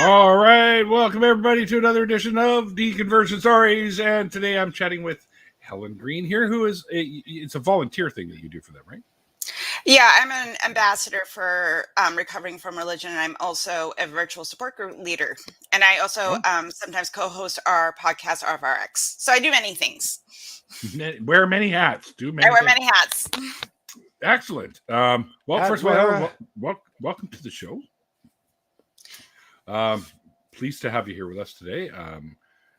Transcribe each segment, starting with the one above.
All right, welcome everybody to another edition of Deconversion Stories, and today I'm chatting with Helen Greene here, who is it's a volunteer thing that you do for them, right? Yeah, I'm an ambassador for Recovering from Religion, and I'm also a virtual support group leader. And I also sometimes co-host our podcast, RFRX. So I do many things. Wear many hats. I wear many hats. Excellent. Well, first of all, Helen, welcome to the show. Pleased to have you here with us today.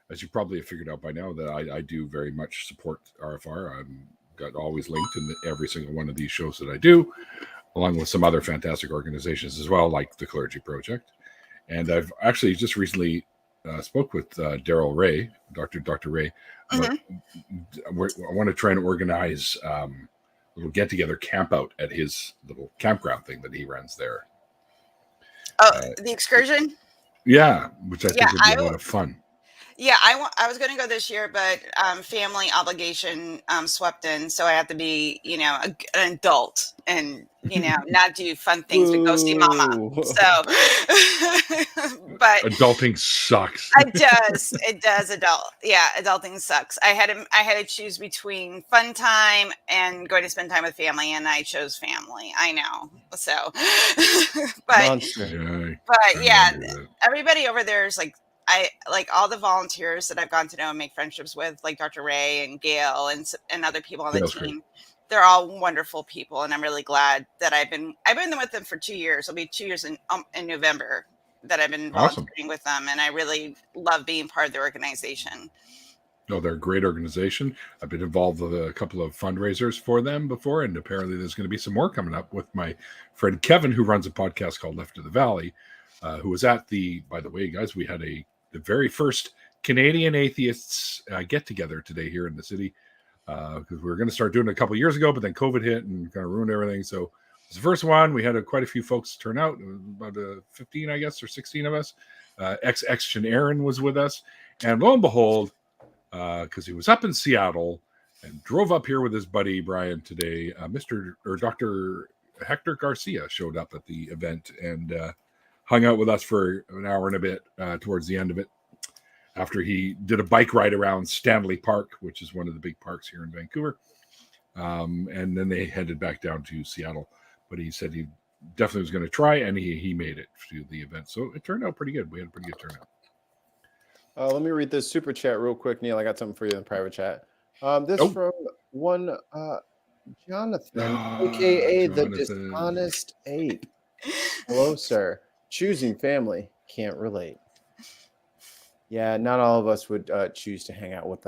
As you probably have figured out by now, that I do very much support RFR. I'm got always linked in every single one of these shows that I do, along with some other fantastic organizations as well, like the Clergy Project. And I've actually just recently spoke with Daryl Ray, Dr. Ray. I want to try and organize a little get-together camp out at his little campground thing that he runs there. Oh, the excursion? Yeah, which I think would be a lot of fun. Yeah, I was going to go this year, but family obligation swept in, so I have to be, an adult and, not do fun things, but go see mama. So, but adulting sucks. It does. Adulting sucks. I had to choose between fun time and going to spend time with family, and I chose family. I know. So, but everybody over there is like. I like all the volunteers that I've gotten to know and make friendships with, like Dr. Ray and Gail and other people on the team. Great. They're all wonderful people, and I'm really glad that I've been with them for 2 years. It'll be 2 years in November that I've been volunteering with them, and I really love being part of the organization. No, they're a great organization. I've been involved with a couple of fundraisers for them before, and apparently there's going to be some more coming up with my friend Kevin, who runs a podcast called Left of the Valley, who was at by the way, guys, we had the very first Canadian Atheists get-together today here in the city, because we were going to start doing it a couple of years ago, but then COVID hit and kind of ruined everything. So it's the first one. We had quite a few folks turn out, about 15, I guess, or 16 of us. Ex-Chen Aaron was with us. And lo and behold, because he was up in Seattle and drove up here with his buddy Brian today, Dr. Hector Garcia showed up at the event and hung out with us for an hour and a bit towards the end of it, after he did a bike ride around Stanley Park, which is one of the big parks here in Vancouver. And then they headed back down to Seattle. But he said he definitely was going to try, and he made it to the event. So it turned out pretty good. We had a pretty good turnout. Let me read this super chat real quick, Neil. I got something for you in the private chat. This from one Jonathan, a.k.a. the Dishonest Ape. Hello, sir. Choosing family, can't relate. Yeah, not all of us would choose to hang out with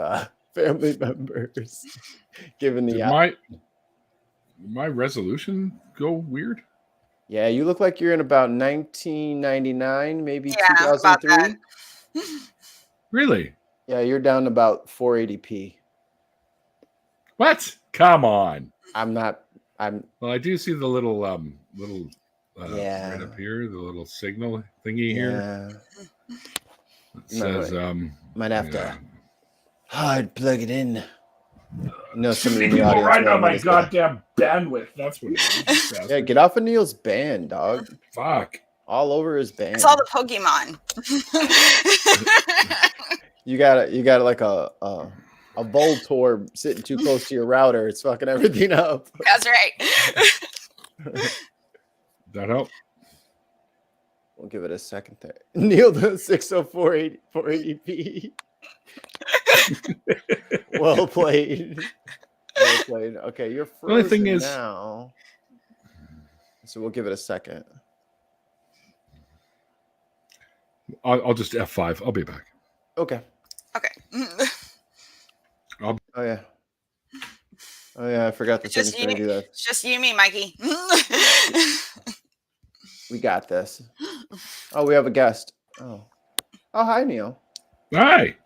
family members, given the... Did my resolution go weird? Yeah, you look like you're in about 1999, maybe 2003. Really? Yeah, you're down about 480p. What? Come on. Well, I do see the little right up here, the little signal thingy here. It says might have to hard plug it in. No, somebody in the audience right on my goddamn bandwidth. That's what it is. Yeah, get off of Neil's band, dog. Fuck. All over his band. It's all the Pokemon. You got like a Voltorb sitting too close to your router. It's fucking everything up. That's right. That help? We'll give it a second there. Neil, the 604-480p. Well played. Well played. Okay, you're frozen the only thing is now. So we'll give it a second. I'll just F5. I'll be back. Okay. Oh yeah, I forgot the settings to do that. It's just you, me, Mikey. We got this. Oh, we have a guest. Oh, hi, Neil. Hi.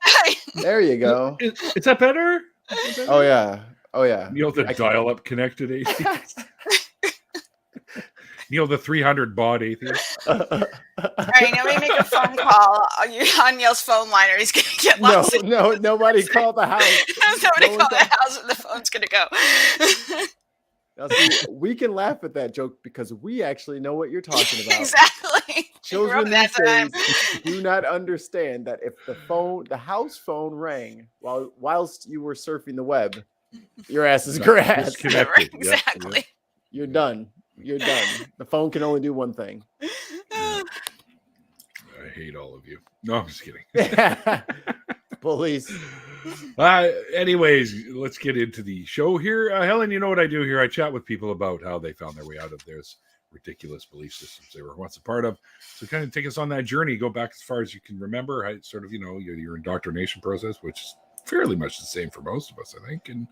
There you go. Is that better? Oh yeah. Neil, the dial-up connected atheist. Neil, the 300 baud atheist. All right, nobody make a phone call on Neil's phone line, or he's gonna get lost. No, nobody call the house. Nobody call the house, and the phone's gonna go. Now, see, we can laugh at that joke because we actually know what you're talking about. Exactly. Children these days do not understand that if the house phone rang whilst you were surfing the web, your ass is grass. Disconnected. Right, exactly. Yep. You're done. You're done. The phone can only do one thing. I hate all of you. No, I'm just kidding. Police. Anyways, let's get into the show here. Helen, you know what I do here? I chat with people about how they found their way out of those ridiculous belief systems they were once a part of. So kind of take us on that journey. Go back as far as you can remember. I sort of, your indoctrination process, which is fairly much the same for most of us, I think. And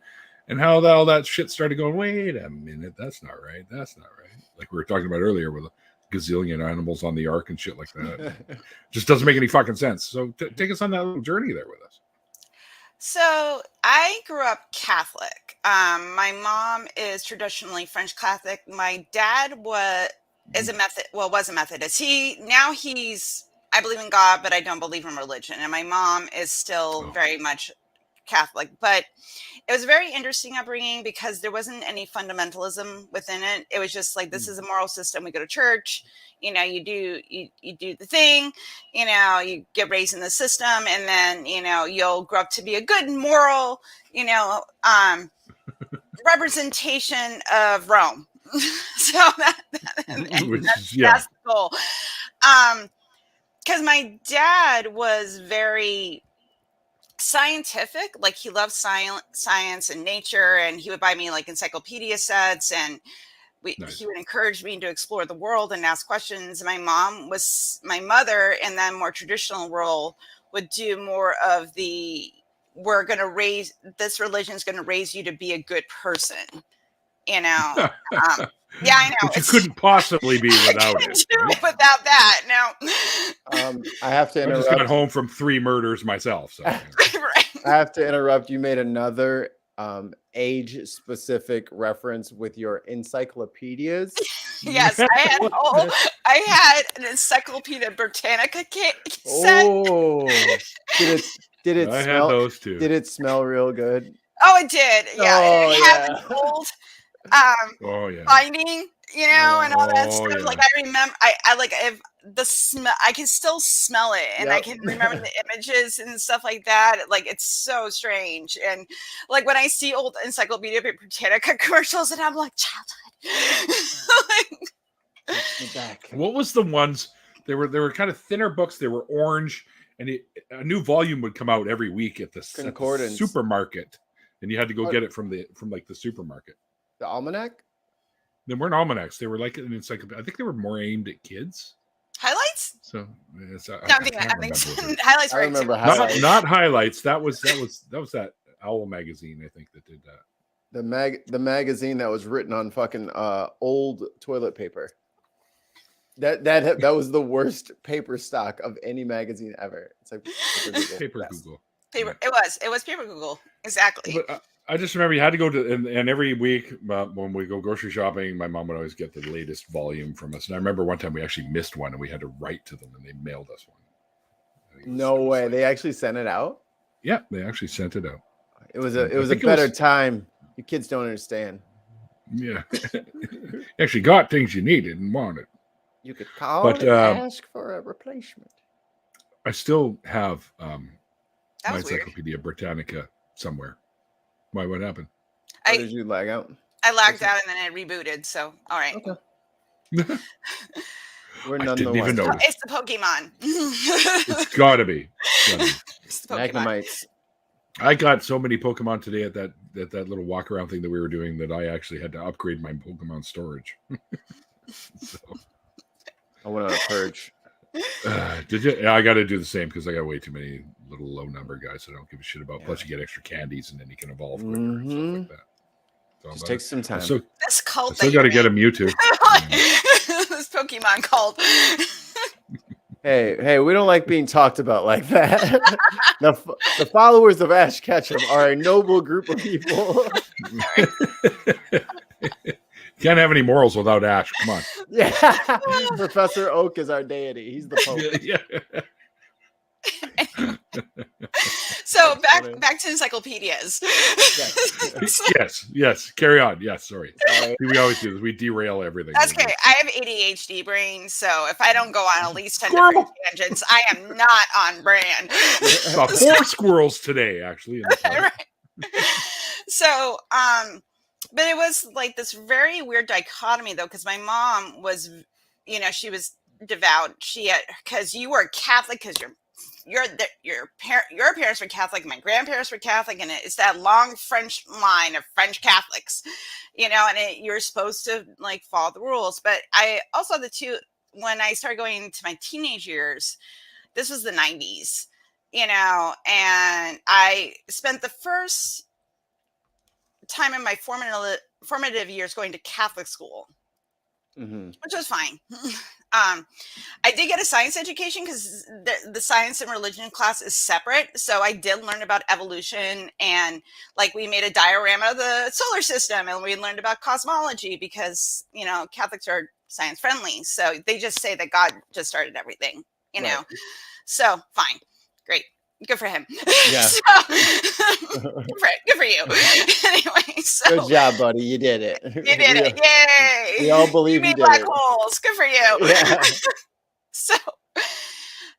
how all that shit started going, wait a minute, that's not right. That's not right. Like we were talking about earlier with a gazillion animals on the ark and shit like that. Just doesn't make any fucking sense. So take us on that little journey there with us. So I grew up Catholic. My mom is traditionally French Catholic. My dad was a Methodist. I believe in God, but I don't believe in religion. And my mom is still very much Catholic, but it was a very interesting upbringing because there wasn't any fundamentalism within it. It was just like, this is a moral system. We go to church, you do the thing, you get raised in the system, and then, you'll grow up to be a good moral, representation of Rome. So that's the goal. Because my dad was very scientific, like he loved science and nature, and he would buy me like encyclopedia sets, and he would encourage me to explore the world and ask questions. My mother in that more traditional role would do more of the, this religion's going to raise you to be a good person, Yeah, I know. But you couldn't possibly be without it. Without that, no. I have to interrupt. I just got home from 3 murders myself. So. Right. I have to interrupt. You made another age-specific reference with your encyclopedias. Yes, I had an Encyclopedia Britannica set. Oh, did it I smell? had those too. Did it smell real good? Oh, it did. Yeah, it had an old binding, and all that stuff. Yeah. Like I remember, I like if the smell, I can still smell it, and I can remember the images and stuff like that. Like it's so strange, and like when I see old Encyclopedia Britannica commercials, and I'm like, childhood. What was the ones? They were kind of thinner books. They were orange, and a new volume would come out every week at the supermarket, and you had to go get it from the supermarket. The almanac? They weren't almanacs. They were like an encyclopedia. I think they were more aimed at kids. Highlights? So highlights. I remember highlights. Not highlights. That was that Owl magazine. I think that did that. The magazine that was written on fucking old toilet paper. That was the worst paper stock of any magazine ever. It's like Paper Google. It was Paper Google. Exactly. But I just remember you had to go to, and every week when we go grocery shopping, my mom would always get the latest volume from us. And I remember one time we actually missed one, and we had to write to them, and they mailed us one. No way! They actually sent it out. Yeah, they actually sent it out. It was a better time. You kids don't understand. Yeah, you actually got things you needed and wanted. You could call and ask for a replacement. I still have my Encyclopedia Britannica somewhere. Why? What happened? How did you lag out? I lagged out and then it rebooted. So, all right. Okay. We're none the even notice. It's the Pokemon. It's gotta be. It's the Pokemon. Magnemites. I got so many Pokemon today at that little walk around thing that we were doing that I actually had to upgrade my Pokemon storage. So. I went on a purge. Did you? Yeah, I got to do the same because I got way too many little low number guys I don't give a shit about. Yeah. Plus, you get extra candies and then you can evolve quicker and stuff like that. Just takes some time. This cult. Still got to get a Mewtwo. This Pokemon cult. Hey, we don't like being talked about like that. The followers of Ash Ketchum are a noble group of people. Can't have any morals without Ash. Come on. Yeah. Professor Oak is our deity. He's the Pope. So So back to encyclopedias. Yes. Carry on. Yes, sorry. We always do this. We derail everything. That's okay. I have ADHD brain, so if I don't go on at least 10 different tangents, I am not on brand. Saw 4 squirrels today, actually. In the right. So, but it was like this very weird dichotomy, though, because my mom was, she was devout. Because you were Catholic, because your parents were Catholic, my grandparents were Catholic, and it's that long French line of French Catholics, and you're supposed to like follow the rules. But I also when I started going into my teenage years, this was the 90s, and I spent the first time in my formative years going to Catholic school, which was fine. I did get a science education because the science and religion class is separate. So I did learn about evolution, and like we made a diorama of the solar system, and we learned about cosmology because, Catholics are science friendly. So they just say that God just started everything, know. So fine. Great. Good for him. Yeah. Good for you. Anyway, so good job, buddy. You did it. You did it. Yay. We all believe you did black it. holes. Good for you. Yeah.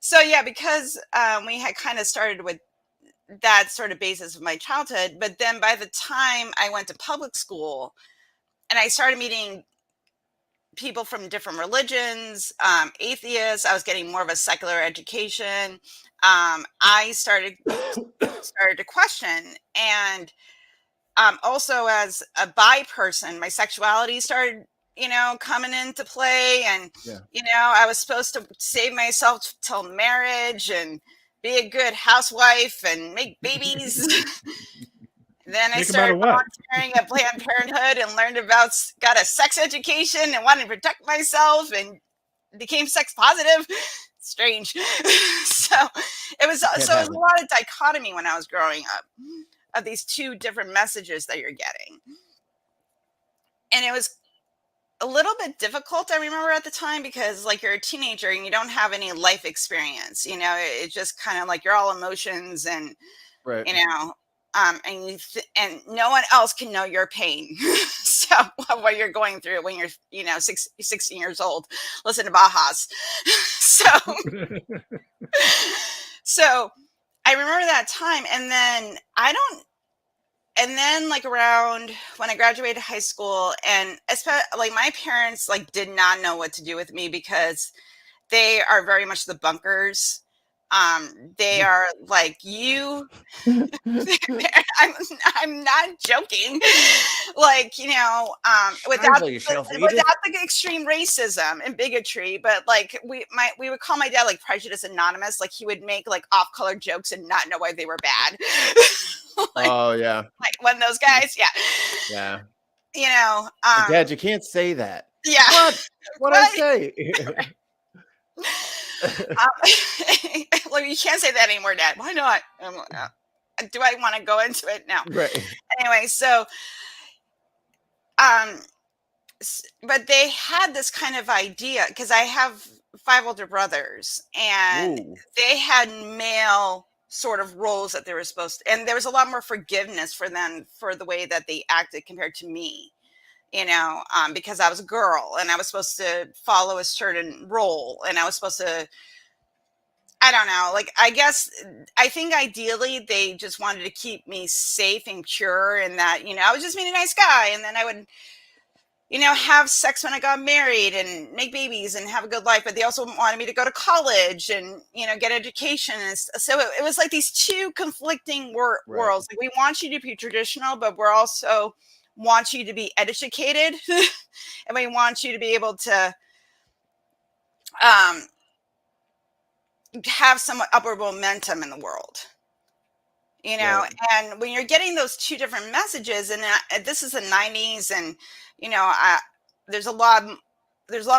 So yeah, because we had kind of started with that sort of basis of my childhood, but then by the time I went to public school and I started meeting people from different religions, atheists, I was getting more of a secular education. I started to question, and also as a bi person, my sexuality started, coming into play, and I was supposed to save myself till marriage and be a good housewife and make babies. Then I started volunteering at Planned Parenthood and got a sex education and wanted to protect myself and became sex positive. Strange. So it was a lot of dichotomy when I was growing up of these two different messages that you're getting. And it was a little bit difficult, I remember at the time, because like you're a teenager and you don't have any life experience, it's just kind of like you're all emotions and, and no one else can know your pain. So what you're going through when you're, 16 years old, listen to Bajas. So I remember that time. And then like around when I graduated high school, and like my parents like did not know what to do with me because they are very much the bunkers. They are like you. I'm not joking. Like, without the extreme racism and bigotry, but like we would call my dad like Prejudice Anonymous. Like he would make like off-color jokes and not know why they were bad. Like, oh yeah. Like one of those guys. Yeah. Yeah. Dad, you can't say that. Yeah. What I say? Like you can't say that anymore, Dad. Why not? Do I want to go into it now? Right. Anyway, so but they had this kind of idea because I have 5 older brothers, and they had male sort of roles that they were supposed to, and there was a lot more forgiveness for them for the way that they acted compared to me. Because I was a girl and I was supposed to follow a certain role, and I was supposed to, I don't know, like, I think ideally they just wanted to keep me safe and pure, and that, I was just being a nice guy. And then I would, have sex when I got married and make babies and have a good life. But they also wanted me to go to college and, get education. And so it was like these two conflicting worlds. Like, we want you to be traditional, but we're also want you to be educated. And we want you to be able to have some upward momentum in the world, and when you're getting those two different messages, and this is the 90s, and there's a lot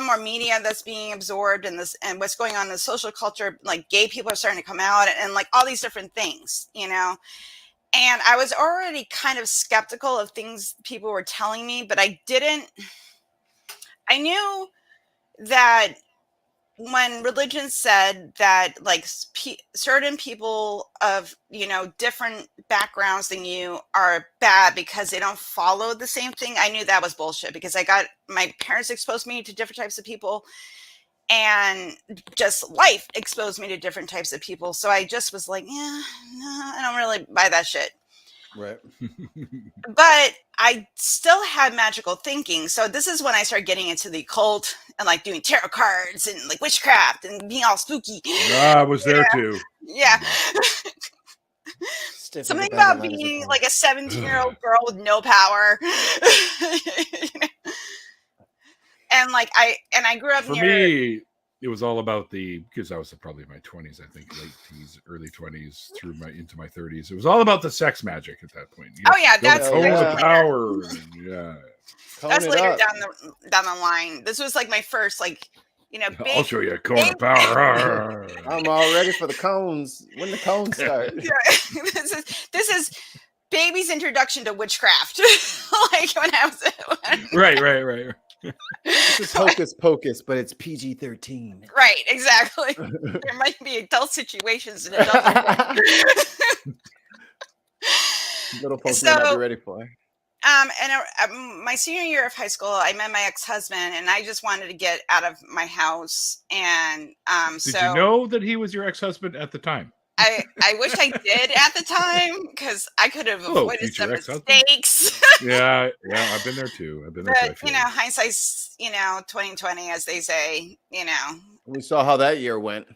more media that's being absorbed in this, and what's going on in the social culture, like gay people are starting to come out, and like all these different things, and I was already kind of skeptical of things people were telling me, but I knew that when religion said that like certain people of, you know, different backgrounds than you are bad because they don't follow the same thing, I knew that was bullshit, because my parents exposed me to different types of people, and just life exposed me to different types of people. So I just was like, yeah, no, I don't really buy that shit. Right. But I still had magical thinking. So this is when I started getting into the occult and like doing tarot cards and like witchcraft and being all spooky. I was there too. Yeah. Something about being like a 17-year-old girl with no power. And like I grew up for near me. It was all about because I was probably in my 20s, I think, late teens, early 20s, into my 30s. It was all about the sex magic at that point. Oh yeah, that's the power. Yeah, that's later down the line. This was like my first, like, you know, I'll show you a cone of power. I'm all ready for the cones. When the cones start. Yeah. This is baby's introduction to witchcraft. Like when I was right. This is Hocus Pocus, but it's PG-13. Right, exactly. There might be adult situations in adult. Little folks may not be ready for. And my senior year of high school, I met my ex-husband, and I just wanted to get out of my house. And did you know that he was your ex-husband at the time? I wish I did at the time, because I could have avoided some mistakes. Yeah, I've been there too. But you know, hindsight's 20/20, as they say. You know, we saw how that year went.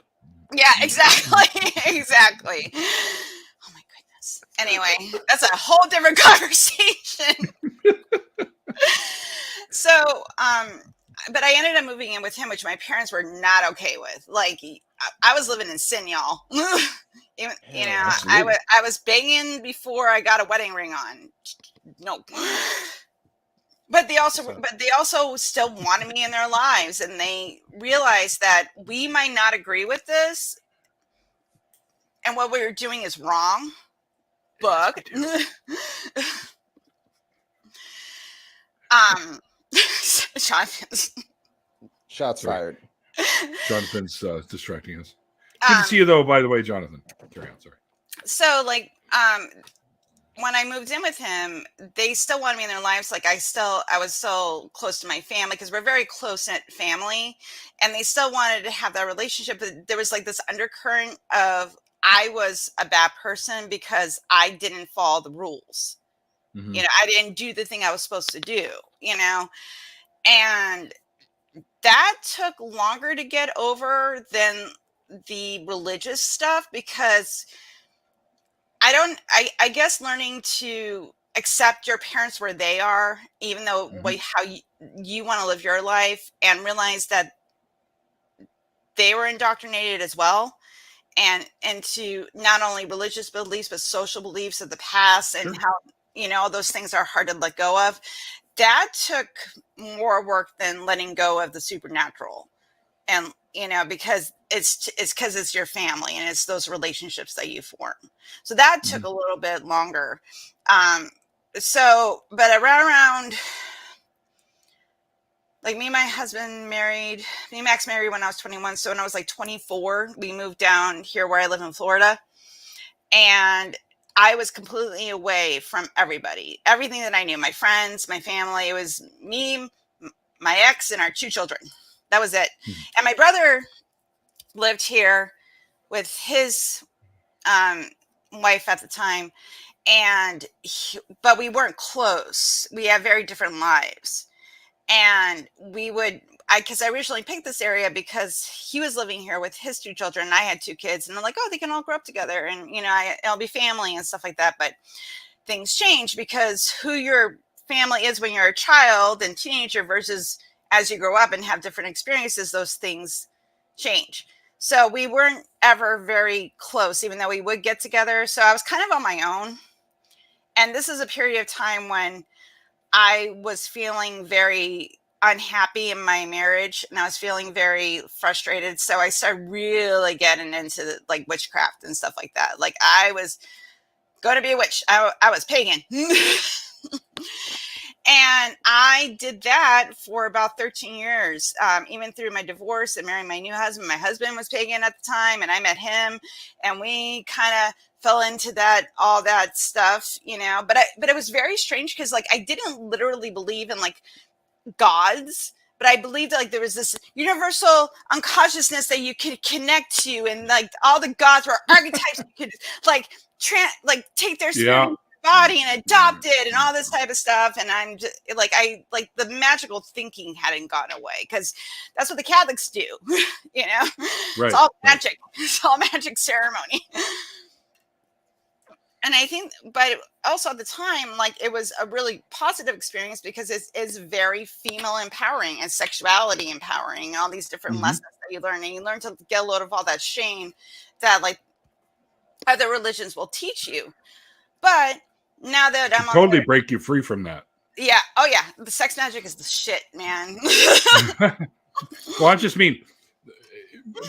Yeah, exactly, exactly. Oh my goodness. Anyway, that's a whole different conversation. So, but I ended up moving in with him, which my parents were not okay with. Like, I was living in sin, y'all. I was banging before I got a wedding ring on. No. But they also still wanted me in their lives, and they realized that we might not agree with this, and what we were doing is wrong. But shots fired. Jonathan's distracting us. Good to see you, though, by the way, Jonathan. Carry on, sorry. So, like, when I moved in with him, they still wanted me in their lives. Like, I was so close to my family, because we're very close-knit family, and they still wanted to have that relationship. But there was like this undercurrent of I was a bad person because I didn't follow the rules. Mm-hmm. You know, I didn't do the thing I was supposed to do, you know, and that took longer to get over than the religious stuff, because I guess learning to accept your parents where they are, even though how you want to live your life, and realize that they were indoctrinated as well, and into not only religious beliefs, but social beliefs of the past, and how, you know, those things are hard to let go of. That took more work than letting go of the supernatural. And, you know, because it's your family, and it's those relationships that you form. So that took a little bit longer. But around like me and Max married when I was 21. So when I was like 24, we moved down here where I live in Florida. And I was completely away from everybody, everything that I knew, my friends, my family. It was me, my ex, and our 2 children. That was it. Mm-hmm. And my brother lived here with his wife at the time, but we weren't close. We had very different lives, and because I originally picked this area because he was living here with his 2 children, and I had 2 kids, and I'm like, oh, they can all grow up together, and you know, it'll be family and stuff like that. But things change, because who your family is when you're a child and teenager versus as you grow up and have different experiences, those things change. So we weren't ever very close, even though we would get together. So I was kind of on my own. And this is a period of time when I was feeling very unhappy in my marriage, and I was feeling very frustrated. So I started really getting into like witchcraft and stuff like that. Like, I was going to be a witch. I was pagan. And I did that for about 13 years, even through my divorce and marrying my new husband. My husband was pagan at the time, and I met him, and we kind of fell into all that stuff, but it was very strange because like I didn't literally believe in like gods, but I believed that like there was this universal unconsciousness that you could connect to, and like all the gods were archetypes you could like take their spirit into your body and adopt it and all this type of stuff. And I'm just like the magical thinking hadn't gone away, because that's what the Catholics do. Right, it's all magic. It's all magic ceremony. And I think, but also at the time, like it was a really positive experience because it's very female empowering and sexuality empowering, and all these different lessons that you learn, and you learn to get a load of all that shame that like other religions will teach you. But now that I'm totally break you free from that. Yeah. Oh yeah. The sex magic is the shit, man. Well, I just mean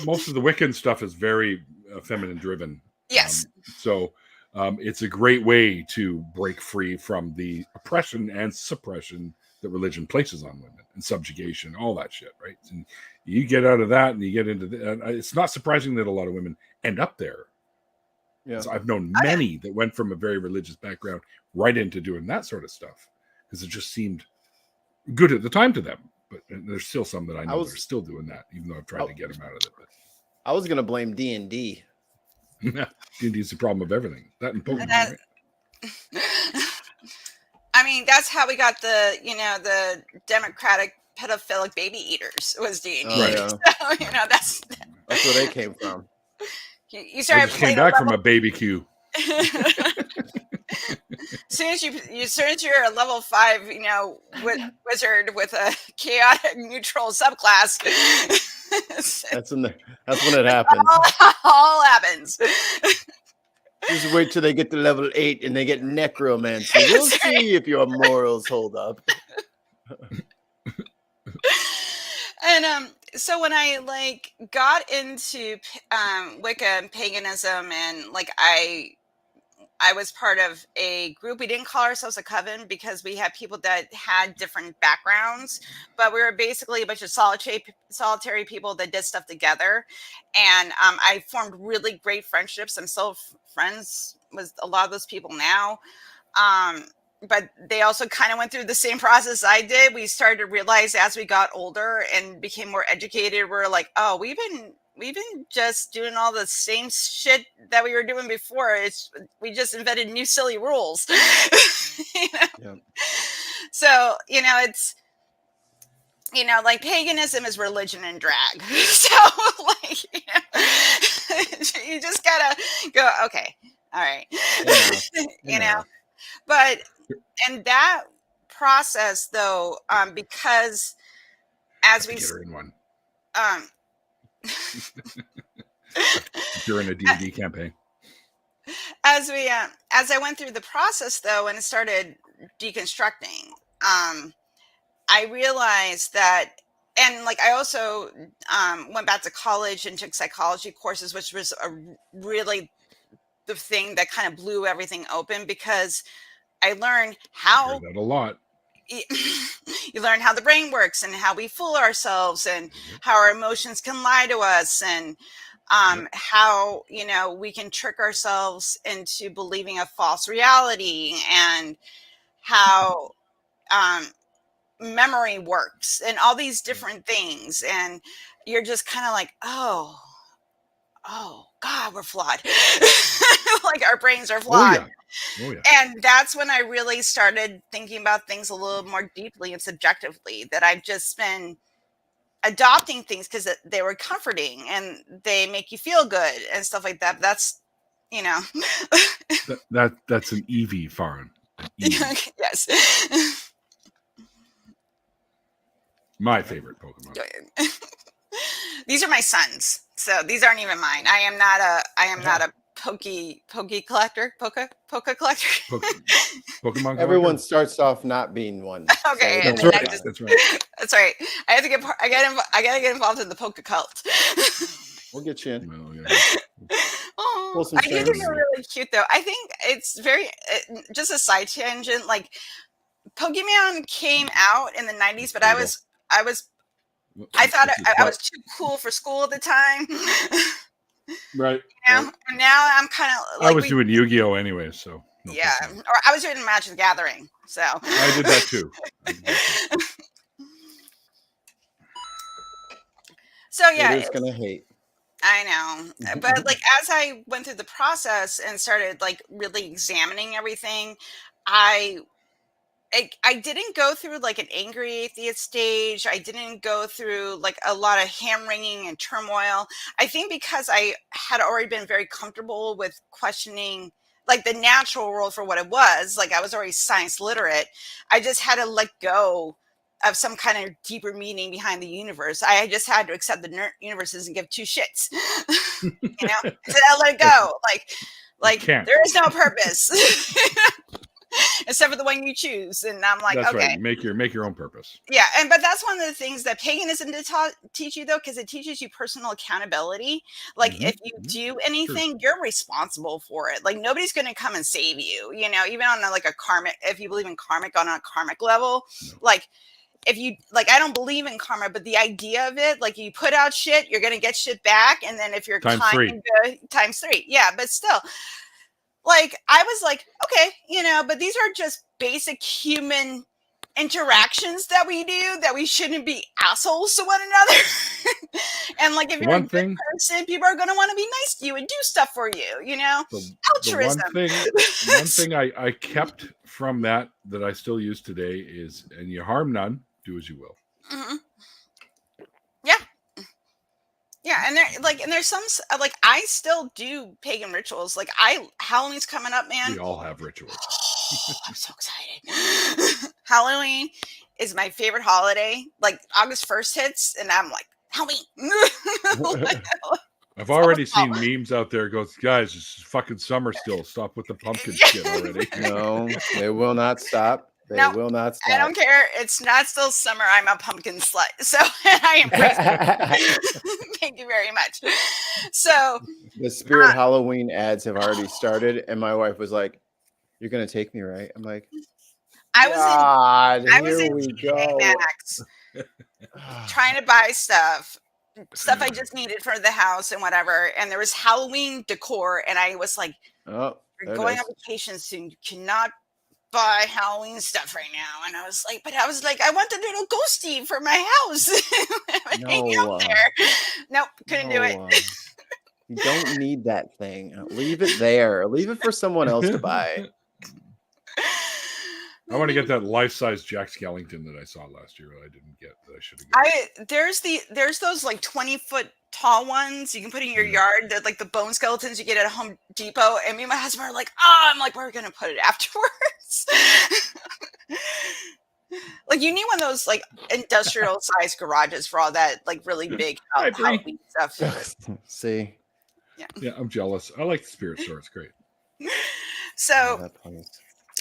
most of the Wiccan stuff is very feminine driven. Yes. So it's a great way to break free from the oppression and suppression that religion places on women, and subjugation, all that shit, right? And you get out of that and you get into it's not surprising that a lot of women end up there. Yeah. So I've known many that went from a very religious background right into doing that sort of stuff because it just seemed good at the time to them. But there's still some that I know that are still doing that, even though I've tried to get them out of it. But I was going to blame D&D. D&D is the problem of everything. That and Pokemon, right? I mean, that's how we got the democratic pedophilic baby eaters was D&D. Right. So, that's where they came from. You started came back from a baby Q. Soon as you're a level 5, wizard with a chaotic neutral subclass. That's when it happens. All happens. Just wait till they get to level 8 and they get necromancy. We'll see if your morals hold up. And so when I like got into Wicca and paganism, and like I was part of a group. We didn't call ourselves a coven because we had people that had different backgrounds, but we were basically a bunch of solitary people that did stuff together. And I formed really great friendships. I'm still friends with a lot of those people now. But they also kind of went through the same process I did. We started to realize as we got older and became more educated, we're like, oh, we've been just doing all the same shit that we were doing before. We just invented new silly rules. Yeah. So, it's, like paganism is religion and drag. So like, you just gotta go, okay, all right. Yeah. But, and that process though, because as we, during a D&D campaign. As I went through the process though, and started deconstructing, I realized that, and like I also went back to college and took psychology courses, which was really the thing that kind of blew everything open, because I learned how I heard that a lot. You learn how the brain works and how we fool ourselves and how our emotions can lie to us, and how we can trick ourselves into believing a false reality, and how memory works, and all these different things. And you're just kind of like, oh God, we're flawed. Like our brains are flawed. Oh, yeah. And that's when I really started thinking about things a little more deeply and subjectively, that I've just been adopting things because they were comforting and they make you feel good and stuff like that. But that's, that's an Eevee farm. Yes. My favorite Pokemon. These are my sons, so these aren't even mine. I am not a Poke collector. Poke collector. Pokemon collector? Everyone starts off not being one. Okay, so that's right. That's right. I have to get. I gotta get involved in the Poke cult. We'll get you in. Well, yeah. Oh, I think they're really cute, though. I think it's very. Just a side tangent, like Pokemon came out in the 90s, but I thought I was too cool for school at the time. Right. And now I'm kind of like, I was doing Yu-Gi-Oh anyway, so no Pokemon. Or I was doing Magic the Gathering, so I did that too. So yeah, it's gonna hate. I know, but like as I went through the process and started like really examining everything, I didn't go through like an angry atheist stage. I didn't go through like a lot of hand wringing and turmoil. I think because I had already been very comfortable with questioning like the natural world for what it was, like I was already science literate. I just had to let go of some kind of deeper meaning behind the universe. I just had to accept the universe doesn't give two shits. You know, so I let it go. Like there is no purpose. Except for the one you choose. And I'm like, that's okay. Right. Make your own purpose. Yeah. But that's one of the things that paganism did teach you, though, because it teaches you personal accountability. Like if you do anything, you're responsible for it. Like nobody's going to come and save you, you know, even on like a karmic, if you believe in karmic on a karmic level, like if you like, I don't believe in karma, but the idea of it, like you put out shit, you're going to get shit back. And then if you're times kind and good, times 3. Yeah. But still, like, I was like, okay, you know, but these are just basic human interactions that we do, that we shouldn't be assholes to one another. And like, if you're a good person, people are going to want to be nice to you and do stuff for you, you know? Altruism. The one thing I kept from that I still use today is, and you harm none, do as you will. Mm-hmm. Yeah. Yeah, and there's some like I still do pagan rituals. Like Halloween's coming up, man. We all have rituals. I'm so excited. Halloween is my favorite holiday. Like August 1st hits, and I'm like Halloween. I've already seen memes out there. Goes, guys, it's fucking summer still. Stop with the pumpkin shit already. No, they will not stop. They will not stop. I don't care. It's not still summer. I'm a pumpkin slut. So I embrace it. Thank you very much. So the Spirit Halloween ads have already started, and my wife was like, "You're gonna take me, right?" I'm like, I was in TJ Maxx trying to buy stuff I just needed for the house and whatever. And there was Halloween decor, and I was like, "Oh, you're going on vacation soon. You cannot buy Halloween stuff right now." And I was like, I want the little ghosty for my house. Hang out there. Nope, couldn't do it. You don't need that thing. Leave it there. Leave it for someone else to buy. I want to get that life-size Jack Skellington that I saw last year that I didn't get, that I should have gotten. There's those like 20-foot tall ones you can put in your yard, that like the bone skeletons you get at Home Depot. And me and my husband are like, I'm like, we're gonna put it afterwards. Like you need one of those like industrial sized garages for all that like really big Halloween stuff. See, yeah, I'm jealous. I like the Spirit Store. It's great. So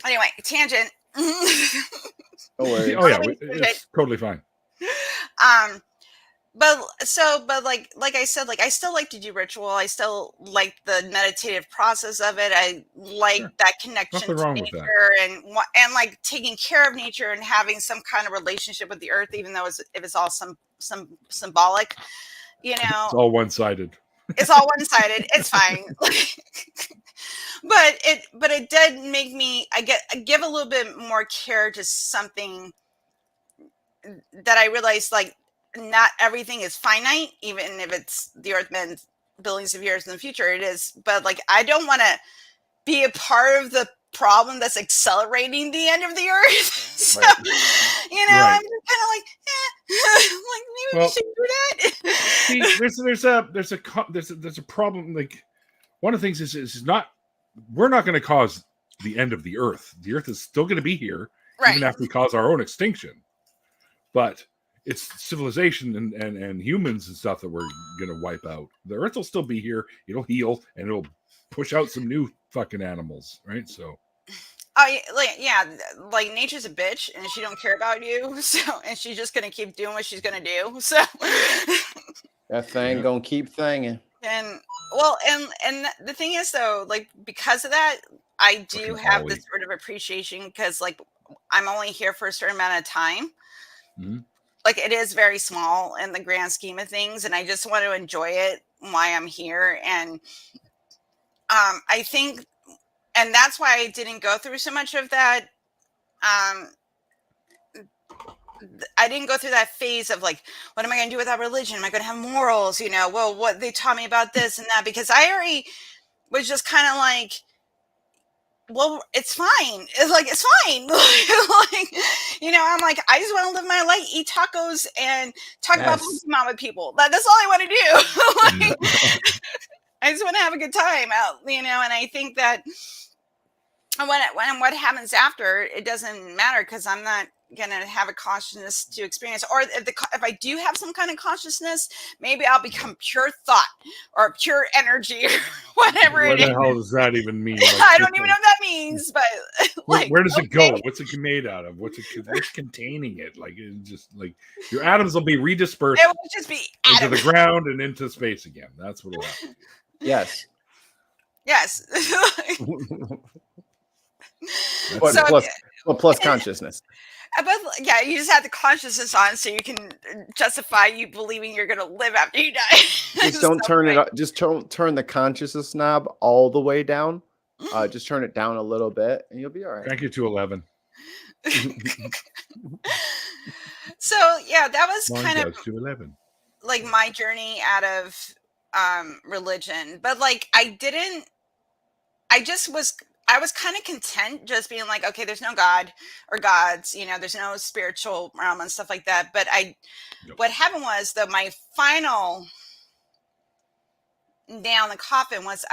anyway, tangent. Don't worry. Oh yeah, it's totally fine. But like I said, like I still like to do ritual. I still like the meditative process of it. I like that connection to nature and like taking care of nature and having some kind of relationship with the earth, even though if it's all some symbolic, you know. It's all one-sided. It's all one-sided. It's fine. But it did make me I give a little bit more care to something that I realized, like, not everything is finite, even if it's the earth been billions of years in the future. It is, but like I don't want to be a part of the problem that's accelerating the end of the earth. So you know, I'm just kind of like maybe we should do that. There's a problem. Like one of the things is not, we're not going to cause the end of the earth. The earth is still going to be here even after we cause our own extinction. But it's civilization and humans and stuff that we're going to wipe out. The earth will still be here. It'll heal and it'll push out some new fucking animals, right? So like nature's a bitch and she don't care about you, so and she's just gonna keep doing what she's gonna do. So that thing gonna keep thinging. And the thing is though, like because of that, I do have this sort of appreciation, because like I'm only here for a certain amount of time. Mhm. Like, it is very small in the grand scheme of things, and I just want to enjoy it while I'm here. And I think, and that's why I didn't go through so much of that. I didn't go through that phase of like, what am I going to do without religion? Am I going to have morals? You know, well, what they taught me about this and that, because I already was just kind of like, well, it's fine. It's like, it's fine. Like, you know, I'm like, I just want to live my life, eat tacos and talk about Pokemon with people. That's all I want to do. Like, I just want to have a good time out, you know, and I think that when what happens after, it doesn't matter, because I'm not going to have a consciousness to experience. Or if I do have some kind of consciousness, maybe I'll become pure thought or pure energy or whatever What it the is. hell does that even mean? Like, I don't even know what that means, but like, where does it go? What's it made out of? What's containing it? Like, it's just like your atoms will be redispersed. It will just be into the ground and into space again. That's what will happen. Yes. Yes. Plus consciousness. But yeah, you just have the consciousness on, so you can justify you believing you're going to live after you die. Just don't turn it up. Just don't turn the consciousness knob all the way down. Just turn it down a little bit, and you'll be all right. Thank you to 11. So yeah, that was Mine kind goes of to 11. like my journey out of religion. But like, I was kind of content just being like, okay, there's no God or gods, you know, there's no spiritual realm and stuff like that. But what happened was that my final nail in the coffin was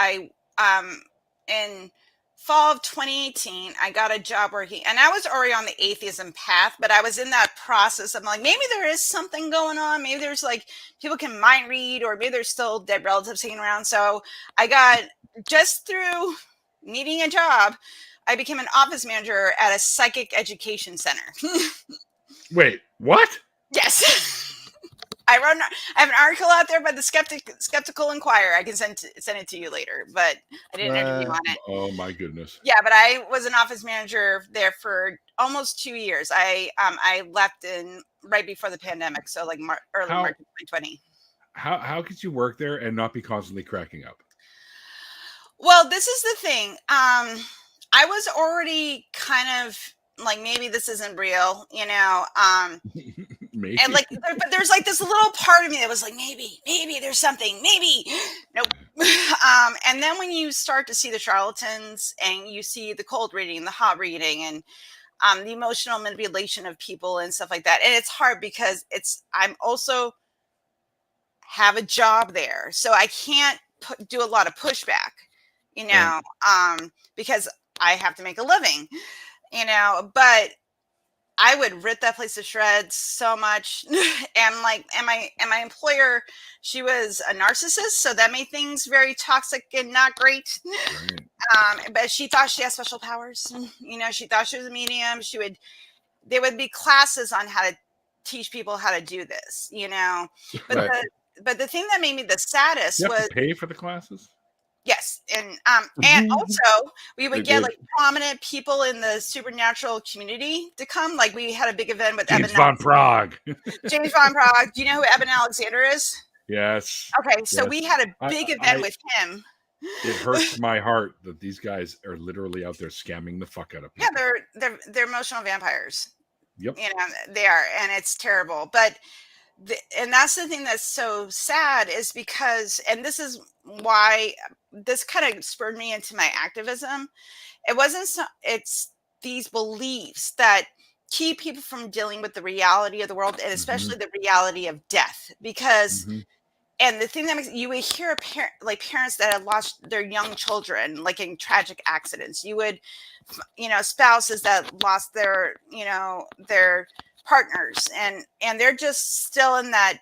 in fall of 2018, I got a job working, and I was already on the atheism path, but I was in that process. I'm like, maybe there is something going on. Maybe there's like people can mind read, or maybe there's still dead relatives hanging around. So I got, just through needing a job, I became an office manager at a psychic education center. Wait, what? Yes. I have an article out there by the Skeptical Inquirer. I can send it to you later, but I didn't interview on it. Oh my goodness. Yeah, but I was an office manager there for almost 2 years. I left right before the pandemic, so like early March of 2020. How could you work there and not be constantly cracking up? Well, this is the thing. I was already kind of like, maybe this isn't real, you know. Maybe. And like, but there's like this little part of me that was like, maybe there's something, maybe. Nope. And then when you start to see the charlatans, and you see the cold reading, the hot reading, and the emotional manipulation of people and stuff like that, and it's hard because I'm also have a job there, so I can't do a lot of pushback, you know, because I have to make a living, you know. But I would rip that place to shreds so much. And like, and my employer, she was a narcissist, so that made things very toxic and not great. Right. But she thought she had special powers. You know, she thought she was a medium. There would be classes on how to teach people how to do this, you know. But right. But the thing that made me the saddest was, to pay for the classes. Yes, and also we would get like prominent people in the supernatural community to come. Like, we had a big event with James Von Prague. James Von Prague. Do you know who Eben Alexander is? Yes. Okay, so we had a big event with him. It hurts my heart that these guys are literally out there scamming the fuck out of people. Yeah, they're emotional vampires. Yep. You know, they are, and it's terrible. But and that's the thing that's so sad, is because, and this is why this kind of spurred me into my activism. It's these beliefs that keep people from dealing with the reality of the world, and especially the reality of death. Because and the thing that makes, you would hear parents that had lost their young children, like in tragic accidents. You would, you know, spouses that lost their, you know, their partners, and they're just still in that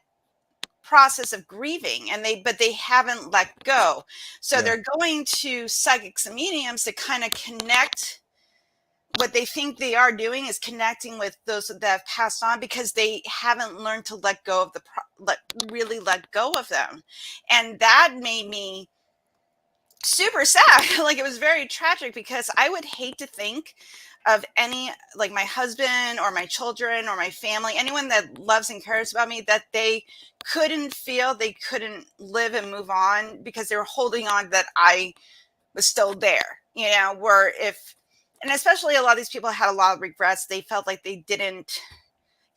process of grieving, but they haven't let go. So they're going to psychics and mediums to kind of connect. What they think they are doing is connecting with those that have passed on, because they haven't learned to let go of really let go of them. And that made me super sad. Like, it was very tragic, because I would hate to think of any, like my husband or my children or my family, anyone that loves and cares about me, that they couldn't live and move on because they were holding on that I was still there, and especially a lot of these people had a lot of regrets. They felt like they didn't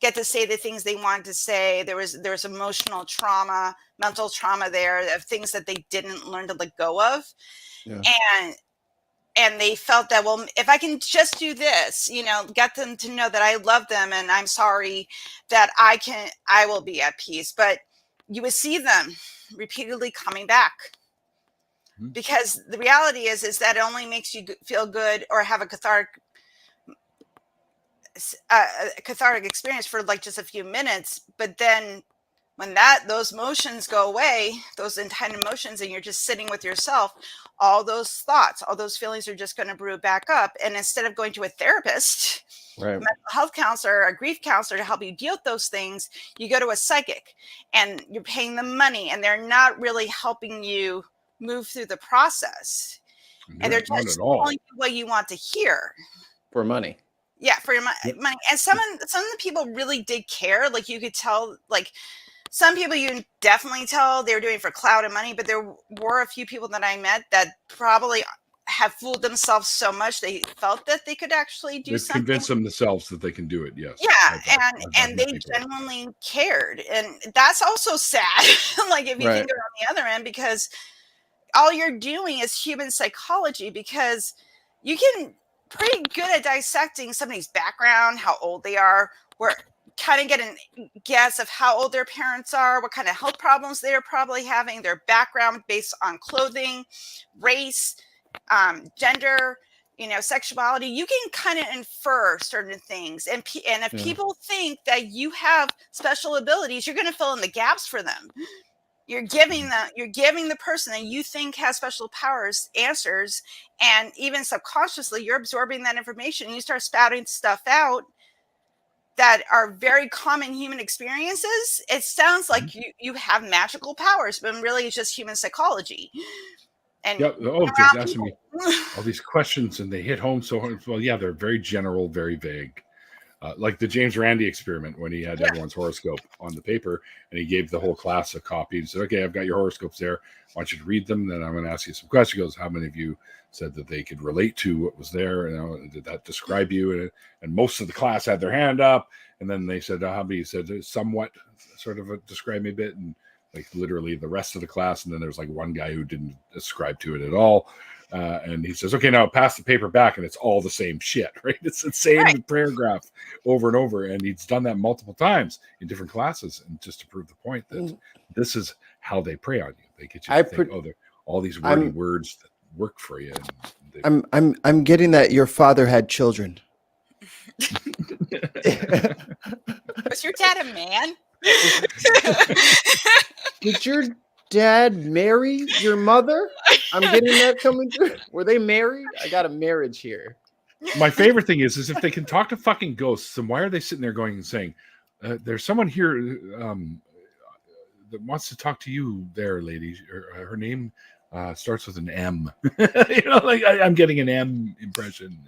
get to say the things they wanted to say. There was emotional trauma, mental trauma there of things that they didn't learn to let go of. Yeah. And they felt that, well, if I can just do this, get them to know that I love them and I'm sorry, that I will be at peace. But you would see them repeatedly coming back. Because the reality is that it only makes you feel good or have a cathartic experience for like just a few minutes. But then when those emotions go away, those intense emotions, and you're just sitting with yourself, all those thoughts, all those feelings are just going to brew back up. And instead of going to a therapist, right, mental health counselor, a grief counselor to help you deal with those things, you go to a psychic and you're paying them money and they're not really helping you move through the process. And they're just telling you what you want to hear. For money. Yeah, for your money. And some of the people really did care. Like you could tell, like some people you can definitely tell they were doing it for clout and money, but there were a few people that I met that probably have fooled themselves so much they felt that they could actually do something. Convince themselves that they can do it, yes. Yeah, and they genuinely cared. And that's also sad, like if you think of it on the other end, because all you're doing is human psychology, because you can pretty good at dissecting somebody's background, how old they are, where kind of get a guess of how old their parents are, what kind of health problems they're probably having, their background based on clothing, race, gender, sexuality. You can kind of infer certain things. And if people think that you have special abilities, you're going to fill in the gaps for them. You're giving the person that you think has special powers answers, and even subconsciously you're absorbing that information and you start spouting stuff out that are very common human experiences. It sounds like you have magical powers, but really it's just human psychology. And just asking me all these questions and they hit home so hard. Well, yeah, they're very general, very vague. Like the James Randi experiment, when he had everyone's horoscope on the paper and he gave the whole class a copy and said, okay, I've got your horoscopes there. I want you to read them. Then I'm going to ask you some questions. He goes, how many of you said that they could relate to what was there? Did that describe you? And most of the class had their hand up. And then they said, how many said somewhat sort of describe me a bit? And like literally the rest of the class. And then there was like one guy who didn't ascribe to it at all. And he says, okay, now pass the paper back, and it's all the same shit, right? It's the same paragraph over and over. And he's done that multiple times in different classes, and just to prove the point that this is how they prey on you. They get you to think, all these wordy words that work for you. And I'm getting that your father had children. Was your dad a man? Did your dad marry your mother? I'm getting that coming through. Were they married? I got a marriage here. My favorite thing is if they can talk to fucking ghosts, then why are they sitting there going and saying, there's someone here that wants to talk to you there, lady. Her name starts with an M. I'm getting an M impression.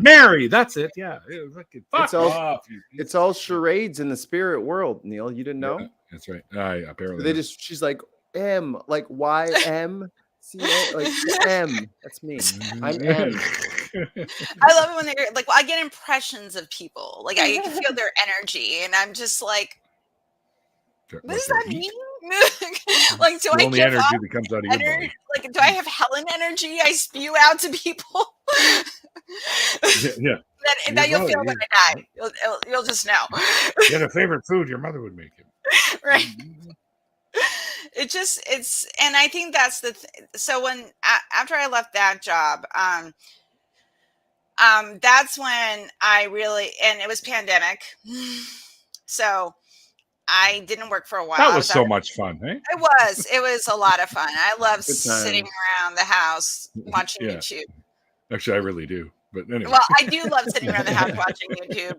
Mary. That's it. Yeah. It's all charades in the spirit world, Neil. You didn't know? Yeah, that's right. Apparently. She's like M, like YM. Like M. That's me. I'm M. I love it when they're like, I get impressions of people. Like I can feel their energy, and I'm just like, what does that mean? Like, do I only energy that comes out of your body? Like, do I have Helen energy I spew out to people? Yeah. That you'll feel when I die. You'll just know. You had a favorite food your mother would make you. Right. And I think that's so when after I left that job, that's when I really, and it was pandemic, so I didn't work for a while. That was so much fun, eh? It was a lot of fun. I love sitting around the house watching YouTube. Actually, I really do. But anyway. Well, I do love sitting around the house watching YouTube.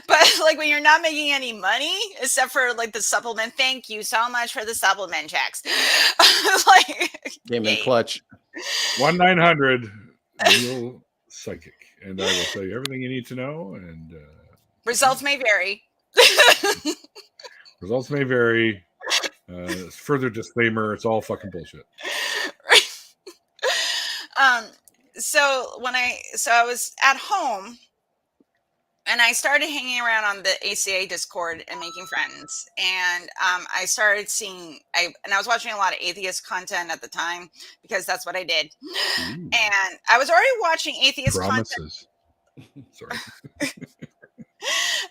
But like when you're not making any money, except for like the supplement, thank you so much for the supplement checks. Game in clutch. 1-900 Neil psychic, and I will tell you everything you need to know. And results may vary. Results may vary. Further disclaimer: it's all fucking bullshit. So I was at home. And I started hanging around on the ACA Discord and making friends. And I started seeing, I was watching a lot of atheist content at the time because that's what I did. Ooh. And I was already watching atheist Promises. content. Sorry.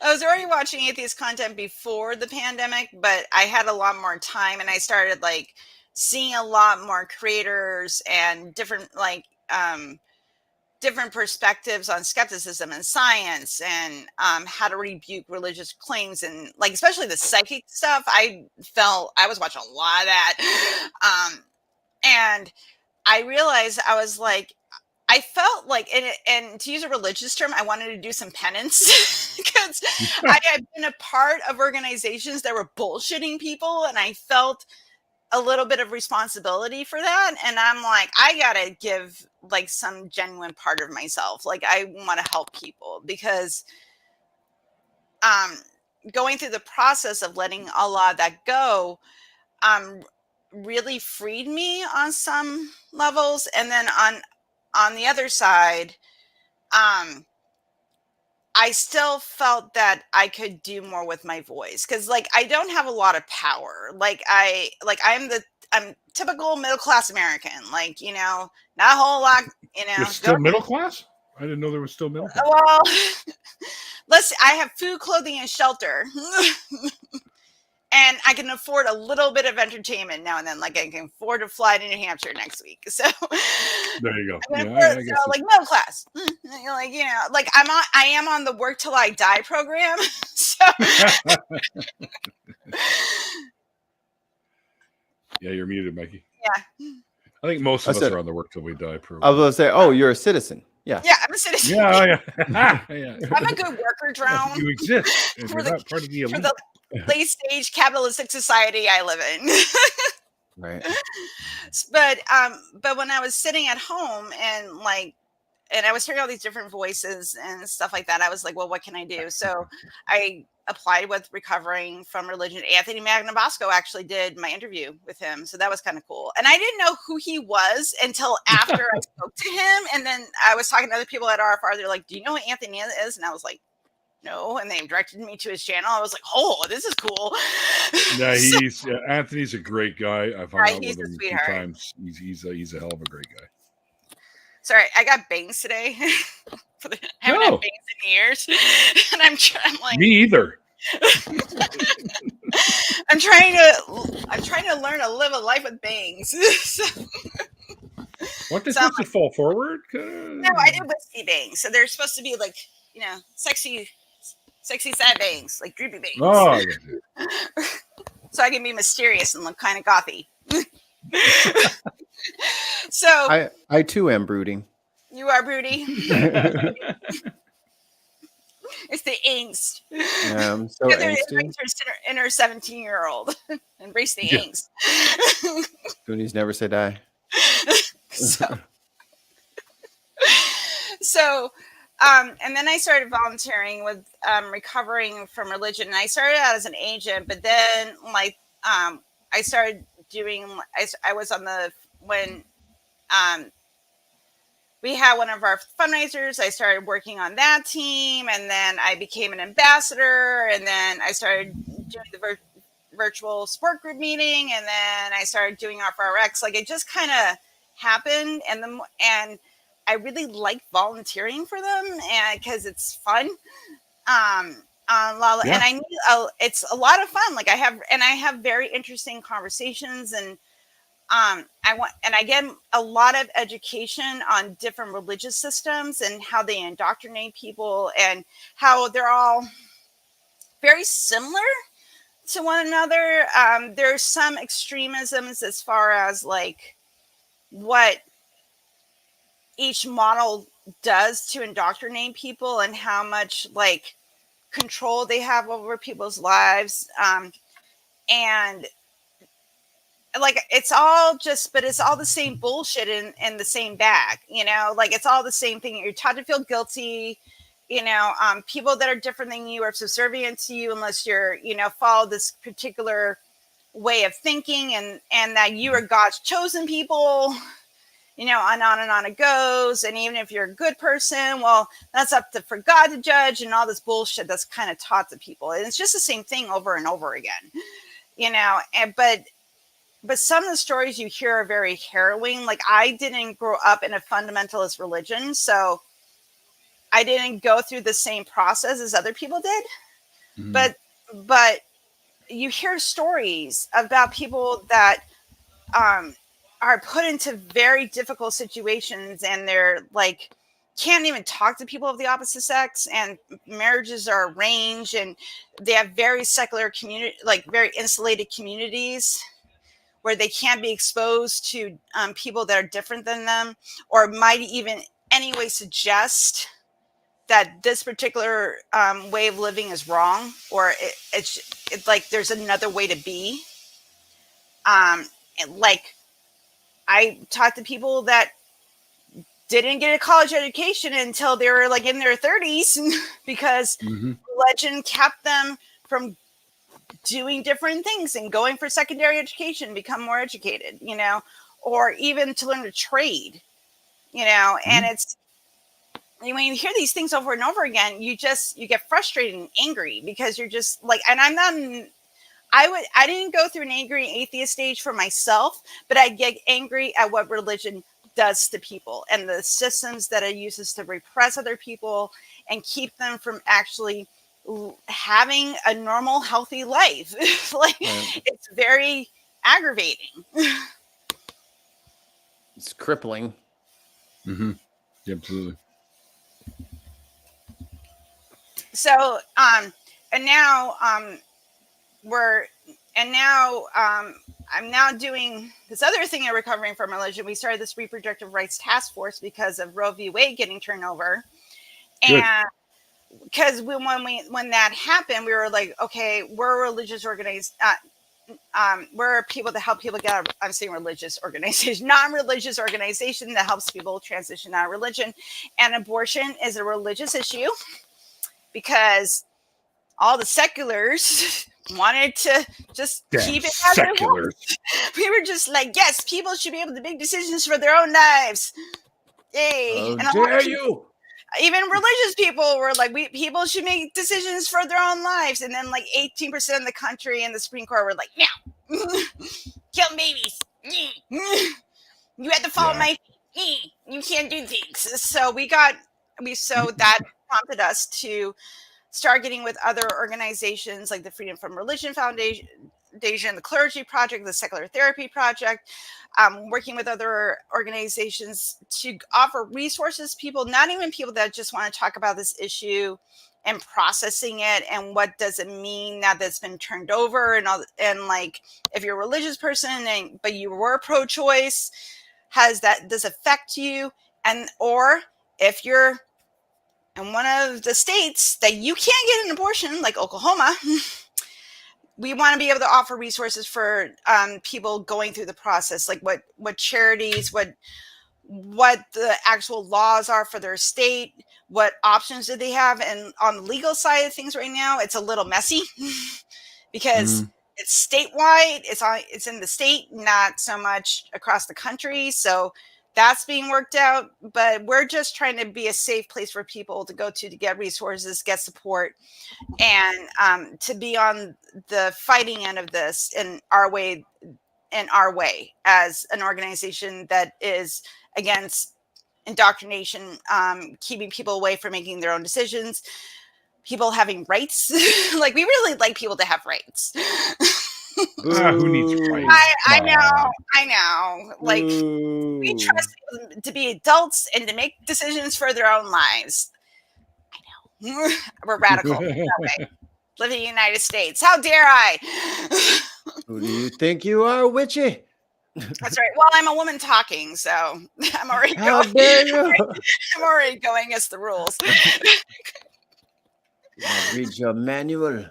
I was already watching atheist content before the pandemic, but I had a lot more time, and I started like seeing a lot more creators and different different perspectives on skepticism and science, and how to rebuke religious claims, and like especially the psychic stuff. I was watching a lot of that, and I realized I felt like, and to use a religious term, I wanted to do some penance because I had been a part of organizations that were bullshitting people, and I felt a little bit of responsibility for that. And I'm like, I gotta give like some genuine part of myself. Like I want to help people, because going through the process of letting a lot of that go really freed me on some levels. And then on the other side, I still felt that I could do more with my voice, because like I don't have a lot of power. I'm typical middle class American, like, you know, not a whole lot, you know. You're still middle class? I didn't know there was still middle class. Well, I have food, clothing, and shelter. And I can afford a little bit of entertainment now and then. Like I can afford to fly to New Hampshire next week. So there you go. I guess so, like middle class. Like, you know, like I am on the work till I die program. So yeah, you're muted, Mikey. Yeah. I think most of us are on the work till we die program. I was going to say, oh, you're a citizen. Yeah. Yeah, I'm a citizen. Yeah. I'm a good worker drone. You exist. And you're not part of the elite. For the late stage capitalistic society I live in. Right. But when I was sitting at home and I was hearing all these different voices and stuff like that, I was like, well, what can I do? So I applied with Recovering from Religion. Anthony Magnabosco actually did my interview with him. So that was kind of cool. And I didn't know who he was until after I spoke to him. And then I was talking to other people at RFR. They're like, do you know who Anthony is? And I was like, no. And they directed me to his channel. I was like, oh, this is cool. Yeah, Anthony's a great guy. I've hung out with him a few sweetheart. Times. He's a hell of a great guy. Sorry, I got bangs today. I haven't had bangs in years. And I'm like, me either. I'm trying to learn to live a life with bangs. So, what does it fall forward? No, I did whiskey bangs. So they're supposed to be like, you know, sexy sad bangs, like droopy bangs. Oh, yeah. So I can be mysterious and look kind of gothy. So I too am brooding. You are broody. It's the angst. Yeah, I'm so angsty. Inner 17-year-old. Embrace the angst. Goonies never say die. So and then I started volunteering with Recovering from Religion. And I started out as an agent, but then I started doing. I was on when we had one of our fundraisers. I started working on that team, and then I became an ambassador, and then I started doing the virtual support group meeting, and then I started doing RFRX. Like it just kind of happened, and I really like volunteering for them, and because it's fun. And I need it's a lot of fun. Like I have very interesting conversations, and I get a lot of education on different religious systems and how they indoctrinate people, and how they're all very similar to one another. There's some extremisms as far as like what each model does to indoctrinate people and how much like control they have over people's lives. And like it's all the same bullshit in the same bag, like it's all the same thing. You're taught to feel guilty, people that are different than you are subservient to you unless you're, follow this particular way of thinking, and that you are God's chosen people, and on it goes. And even if you're a good person, well, that's for God to judge, and all this bullshit that's kind of taught to people. And it's just the same thing over and over again, but some of the stories you hear are very harrowing. Like, I didn't grow up in a fundamentalist religion, so I didn't go through the same process as other people did. Mm-hmm. But you hear stories about people that are put into very difficult situations, and they're like can't even talk to people of the opposite sex, and marriages are arranged, and they have very secular community, like very insulated communities where they can't be exposed to people that are different than them, or might even anyway suggest that this particular way of living is wrong, or it's like there's another way to be. Like, I talked to people that didn't get a college education until they were like in their 30s because religion kept them from doing different things and going for secondary education, become more educated, or even to learn a trade, and it's, when you hear these things over and over again, you get frustrated and angry, because you're just like, and I didn't go through an angry atheist stage for myself, but I get angry at what religion does to people and the systems that it uses to repress other people and keep them from actually having a normal, healthy life. Like, it's very aggravating. It's crippling. Mm-hmm. Yeah, absolutely. So, I'm now doing this other thing in recovering from religion. We started this reproductive rights task force because of Roe v. Wade getting turned over. Good. And because when that happened, we were like, okay, we're a religious organization. We're people that help people get out of, I'm saying religious organization, non-religious organization that helps people transition out of religion. And abortion is a religious issue because all the seculars wanted to just keep it as it was. We were just like, yes, people should be able to make decisions for their own lives. Yay. How dare you? Even religious people were like, people should make decisions for their own lives. And then like 18% of the country and the Supreme Court were like, no, kill babies. You have to follow my feet. You can't do things. So that prompted us to start getting with other organizations like the Freedom from Religion Foundation, the Clergy Project, the Secular Therapy Project, working with other organizations to offer resources, people, not even people that just want to talk about this issue and processing it and what does it mean now that it's been turned over, and like, if you're a religious person but you were pro-choice, does this affect you? And or if you're in one of the states that you can't get an abortion, like Oklahoma, we want to be able to offer resources for people going through the process, like what charities, what the actual laws are for their state, what options do they have. And on the legal side of things right now, it's a little messy because it's statewide. It's in the state, not so much across the country. So that's being worked out, but we're just trying to be a safe place for people to go to get resources, get support, and to be on the fighting end of this in our way as an organization that is against indoctrination, keeping people away from making their own decisions, people having rights. Like, we really like people to have rights. Who needs rights? I know. Like, we trust people to be adults and to make decisions for their own lives. I know. We're radical that way. Live in the United States. How dare I? Who do you think you are, witchy? That's right. Well, I'm a woman talking, so I'm already How dare you? I'm already going against the rules. Read your manual.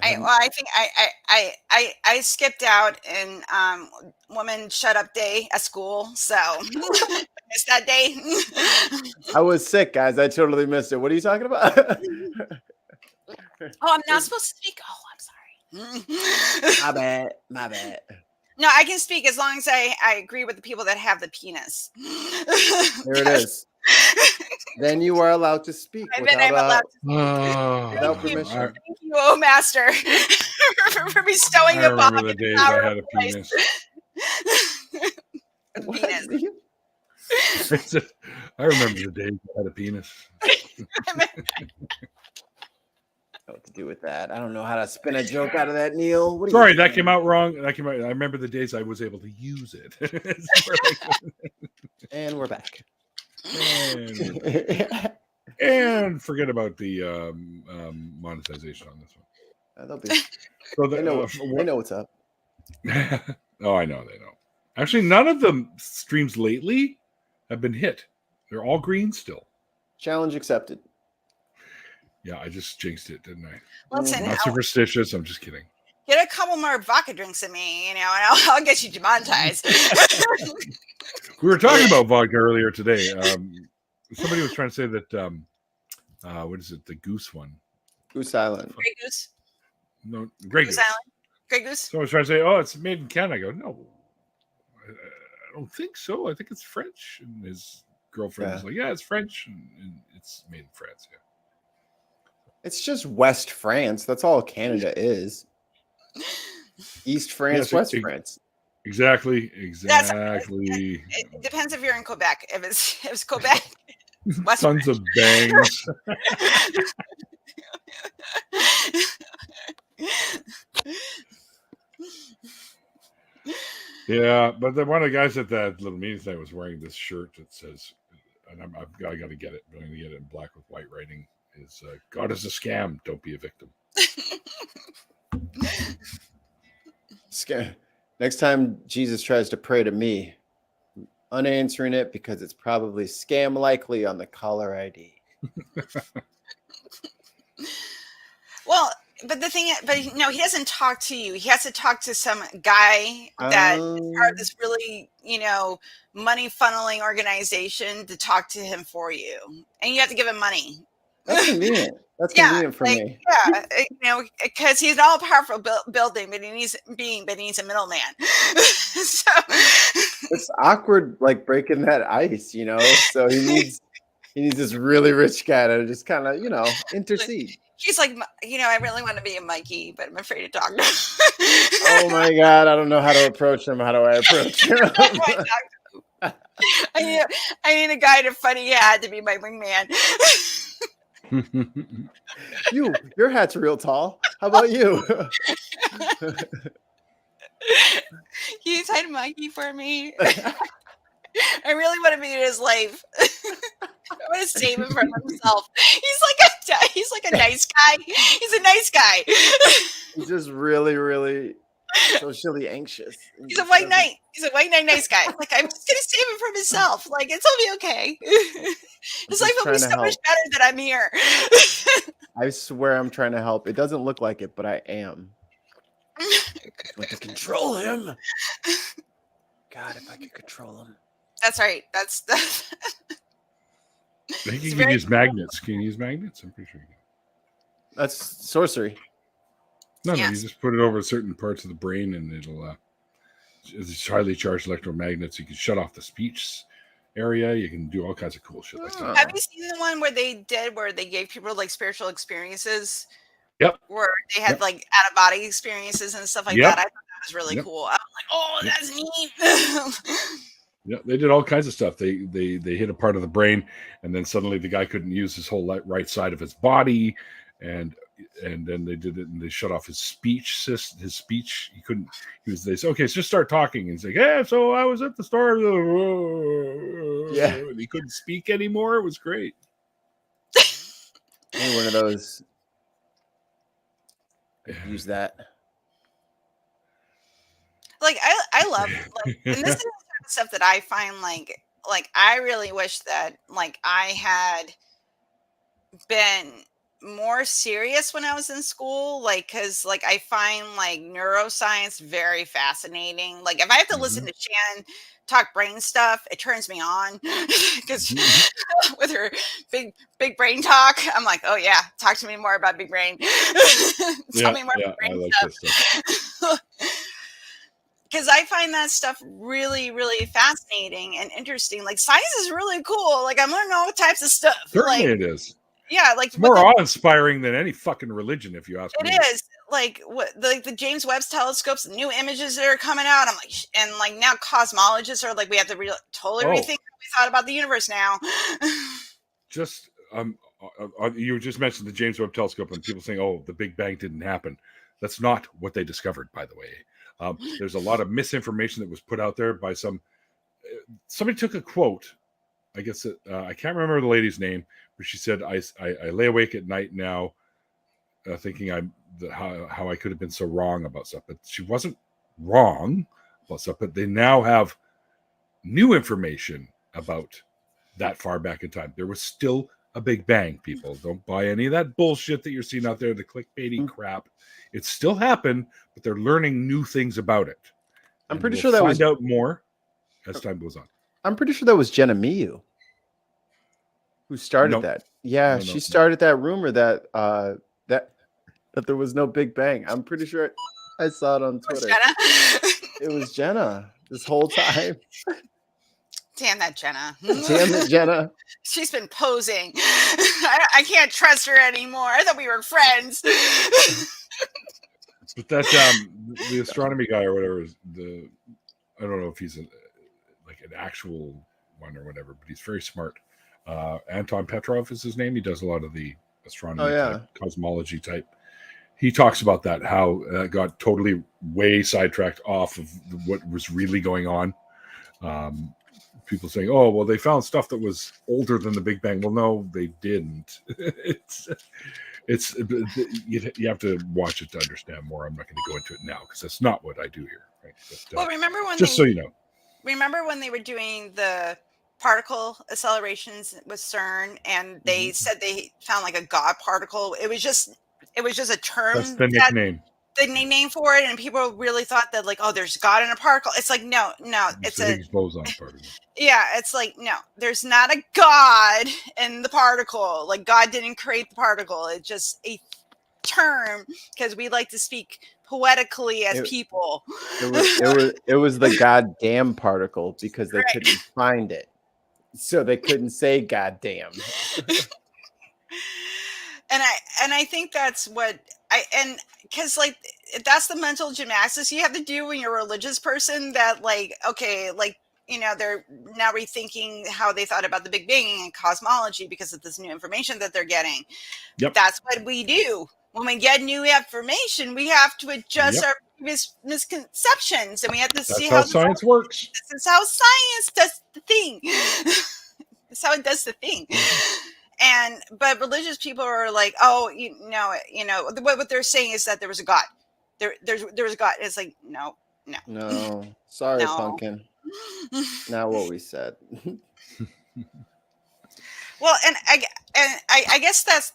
I think I skipped out in Woman Shut Up Day at school, so it's that day. I was sick, guys. I totally missed it. What are you talking about? Oh, I'm not supposed to speak. Oh, I'm sorry. My bad. My bad. No, I can speak as long as I agree with the people that have the penis. There it is. Then you are allowed to speak without permission. Thank you, oh master, for bestowing I upon remember me the days power I had a of Christ. penis. I remember the days I had a penis. What to do with that? I don't know how to spin a joke out of that, Neil. Sorry, that came out wrong. I remember the days I was able to use it. And we're back. And forget about the monetization on this one. They'll be. So They know what's up. Oh, I know they know. Actually, none of the streams lately have been hit. They're all green still. Challenge accepted. Yeah, I just jinxed it, didn't I? Listen, I'm not superstitious. I'm just kidding. Get a couple more vodka drinks than me, and I'll get you demonetized. We were talking about vodka earlier today. Somebody was trying to say that what is it? The goose one. Goose Island. Grey Goose. No, Grey Goose. Island. Grey Goose. Someone was trying to say, "Oh, it's made in Canada." I go, "No, I don't think so. I think it's French." And his girlfriend was like, "Yeah, it's French, and it's made in France." Yeah. It's just West France. That's all Canada is. East France, West France. Exactly. It depends if you're in Quebec. If it's Quebec, West Tons French. of bangs. Yeah, but then one of the guys at that little meeting tonight was wearing this shirt that says, and I got to get it. I'm going to get it in black with white writing. Is God is a scam. Don't be a victim. Next time Jesus tries to pray to me, unanswering it because it's probably scam likely on the caller ID. Well, but the thing, no, he doesn't talk to you. He has to talk to some guy that is part of this really, money funneling organization to talk to him for you, and you have to give him money. That's convenient. That's convenient for me. Yeah, because he's an all-powerful building, but he needs a middleman. So it's awkward, like breaking that ice, So he needs this really rich guy to just kind of, intercede. He's like, I really want to be a Mikey, but I'm afraid to talk to him. Oh my God, I don't know how to approach him. How do I approach him? I need a guy in a funny hat to be my wingman. Your hat's real tall. How about you? Can you tie a Mikey for me? I really want to be in his life. I want to save him from himself. He's like a nice guy. He's a nice guy. He's just really, really socially anxious. He's a white knight. He's a white knight, nice guy. Like, I'm just gonna save him from himself. Like, it'll be okay. His life will be so much better that I'm here. I swear I'm trying to help. It doesn't look like it, but I am. But to control him. God, if I could control him. That's right. That's I think you can use magnets. Can you use magnets? I'm pretty sure you can. That's sorcery. No, you just put it over certain parts of the brain, and it'll. It's highly charged electromagnets. You can shut off the speech area. You can do all kinds of cool shit like that. Have you seen the one where they gave people like spiritual experiences? Yep. Where they had like out of body experiences and stuff like that. I thought that was really cool. I was like, oh, that's neat. Yeah, they did all kinds of stuff. They hit a part of the brain, and then suddenly the guy couldn't use his whole right side of his body, and then they did it, and they shut off his speech. His speech, he couldn't. They said, okay, so just start talking, and he's like, yeah. So I was at the store. Yeah, and he couldn't speak anymore. It was great. Hey, one of those. Use that. Like I love and this is the type of stuff that I find like I really wish that like I had been more serious when I was in school, like, because like I find like neuroscience very fascinating. Like if I have to listen to Shannon talk brain stuff, it turns me on because with her big brain talk, I'm like, oh yeah, talk to me more about big brain. Tell me more about brain stuff. Because I find that stuff really, really fascinating and interesting. Like science is really cool. Like I'm learning all types of stuff. Certainly like, it is. Yeah, like it's more awe-inspiring than any fucking religion, if you ask me. It is. Like what the James Webb telescopes, the new images that are coming out. I'm like, and like now cosmologists are like, we have to totally rethink how we thought about the universe now. Just you just mentioned the James Webb telescope and people saying, "Oh, the Big Bang didn't happen." That's not what they discovered, by the way. There's a lot of misinformation that was put out there by somebody took a quote. I guess I can't remember the lady's name, but she said, "I lay awake at night now, thinking how I could have been so wrong about stuff." But she wasn't wrong about stuff. But they now have new information about that far back in time. There was still a Big Bang. People don't buy any of that bullshit that you're seeing out there, the clickbaity crap. It still happened, but they're learning new things about it. I'm pretty sure that find out more as time goes on. I'm pretty sure that was Jenna Miu who started that. Yeah, she started that rumor that that there was no Big Bang. I'm pretty sure I saw it on Twitter. It was Jenna this whole time. Damn that Jenna. Damn it, Jenna. She's been posing. I can't trust her anymore. I thought we were friends. But that the astronomy guy or whatever I don't know if he's like an actual one or whatever, but he's very smart. Anton Petrov is his name. He does a lot of the astronomy type, cosmology type. He talks about that, how got totally way sidetracked off of what was really going on. People saying, "Oh, well, they found stuff that was older than the Big Bang." Well, no, they didn't. You have to watch it to understand more. I'm not going to go into it now because that's not what I do here. Right? But, well, remember when so you know. Remember when they were doing the particle accelerations with CERN, and they said they found like a God particle? It was just a term. That's the nickname. The nickname for it, and people really thought that like, oh, there's God in a particle. It's like no, it's a Higgs boson particle. Yeah, it's like no, there's not a God in the particle. Like God didn't create the particle. It's just a term because we like to speak poetically as people. It was the goddamn particle because they couldn't find it, so they couldn't say goddamn. And I think that's what because like that's the mental gymnastics you have to do when you're a religious person. That like, okay, like, you know, they're now rethinking how they thought about the Big Bang and cosmology because of this new information that they're getting. Yep. That's what we do. When we get new information, we have to adjust our previous misconceptions, and we have to see how science works. This is how science does the thing. That's how it does the thing. But religious people are like, oh, you know, what they're saying is that there was a God. There was a God. It's like, no. Sorry, no. Pumpkin. Not what we said. Well, and I guess that's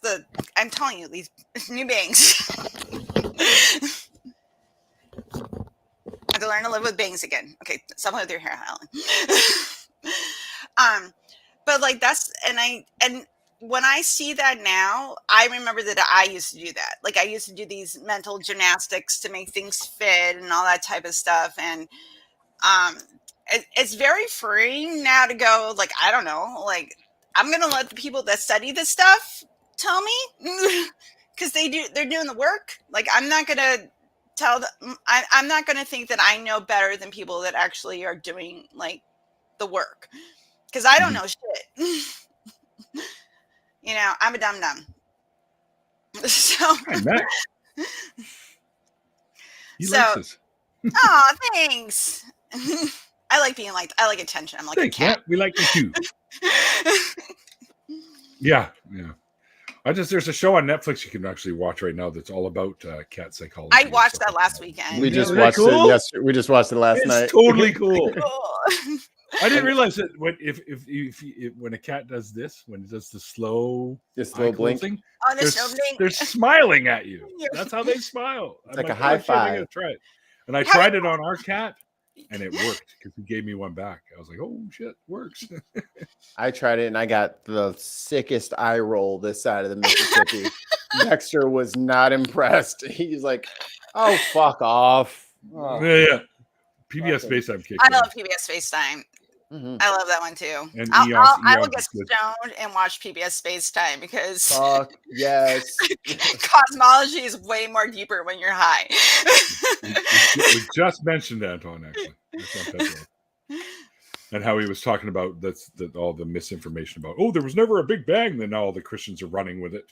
I'm telling you, these new beings. I have to learn to live with bangs again. Okay, someone with your hair, Helen. But like that's and when I see that now, I remember that I used to do that. Like I used to do these mental gymnastics to make things fit and all that type of stuff. And it's very freeing now to go, like, I don't know, like I'm going to let the people that study this stuff tell me because they're doing the work. Like I'm not going to tell them, I'm not going to think that I know better than people that actually are doing like the work because I don't know shit. You know, I'm a dum-dum. So, you like this. Oh, thanks. I like being liked. I like attention. I'm like a cat. We like you too. Yeah. There's a show on Netflix you can actually watch right now that's all about cat psychology. I watched that last weekend. We just watched it yesterday. We just watched it last night. Totally cool. I didn't realize that when a cat does this, when it does the slow blink thing, On the snow blink. they're smiling at you. That's how they smile. It's like a high five. I'm gonna try it. And I tried it on our cat, and it worked because he gave me one back. I was like, "Oh shit, works." I tried it, and I got the sickest eye roll this side of the Mississippi. Dexter was not impressed. He's like, "Oh, fuck off." Oh. Yeah. PBS FaceTime kicked. I love PBS FaceTime. Mm-hmm. I love that one too. And I will get stoned and watch PBS FaceTime because yes, cosmology is way more deeper when you're high. we just mentioned Anton actually. And how he was talking about all the misinformation about, there was never a Big Bang. Then now all the Christians are running with it.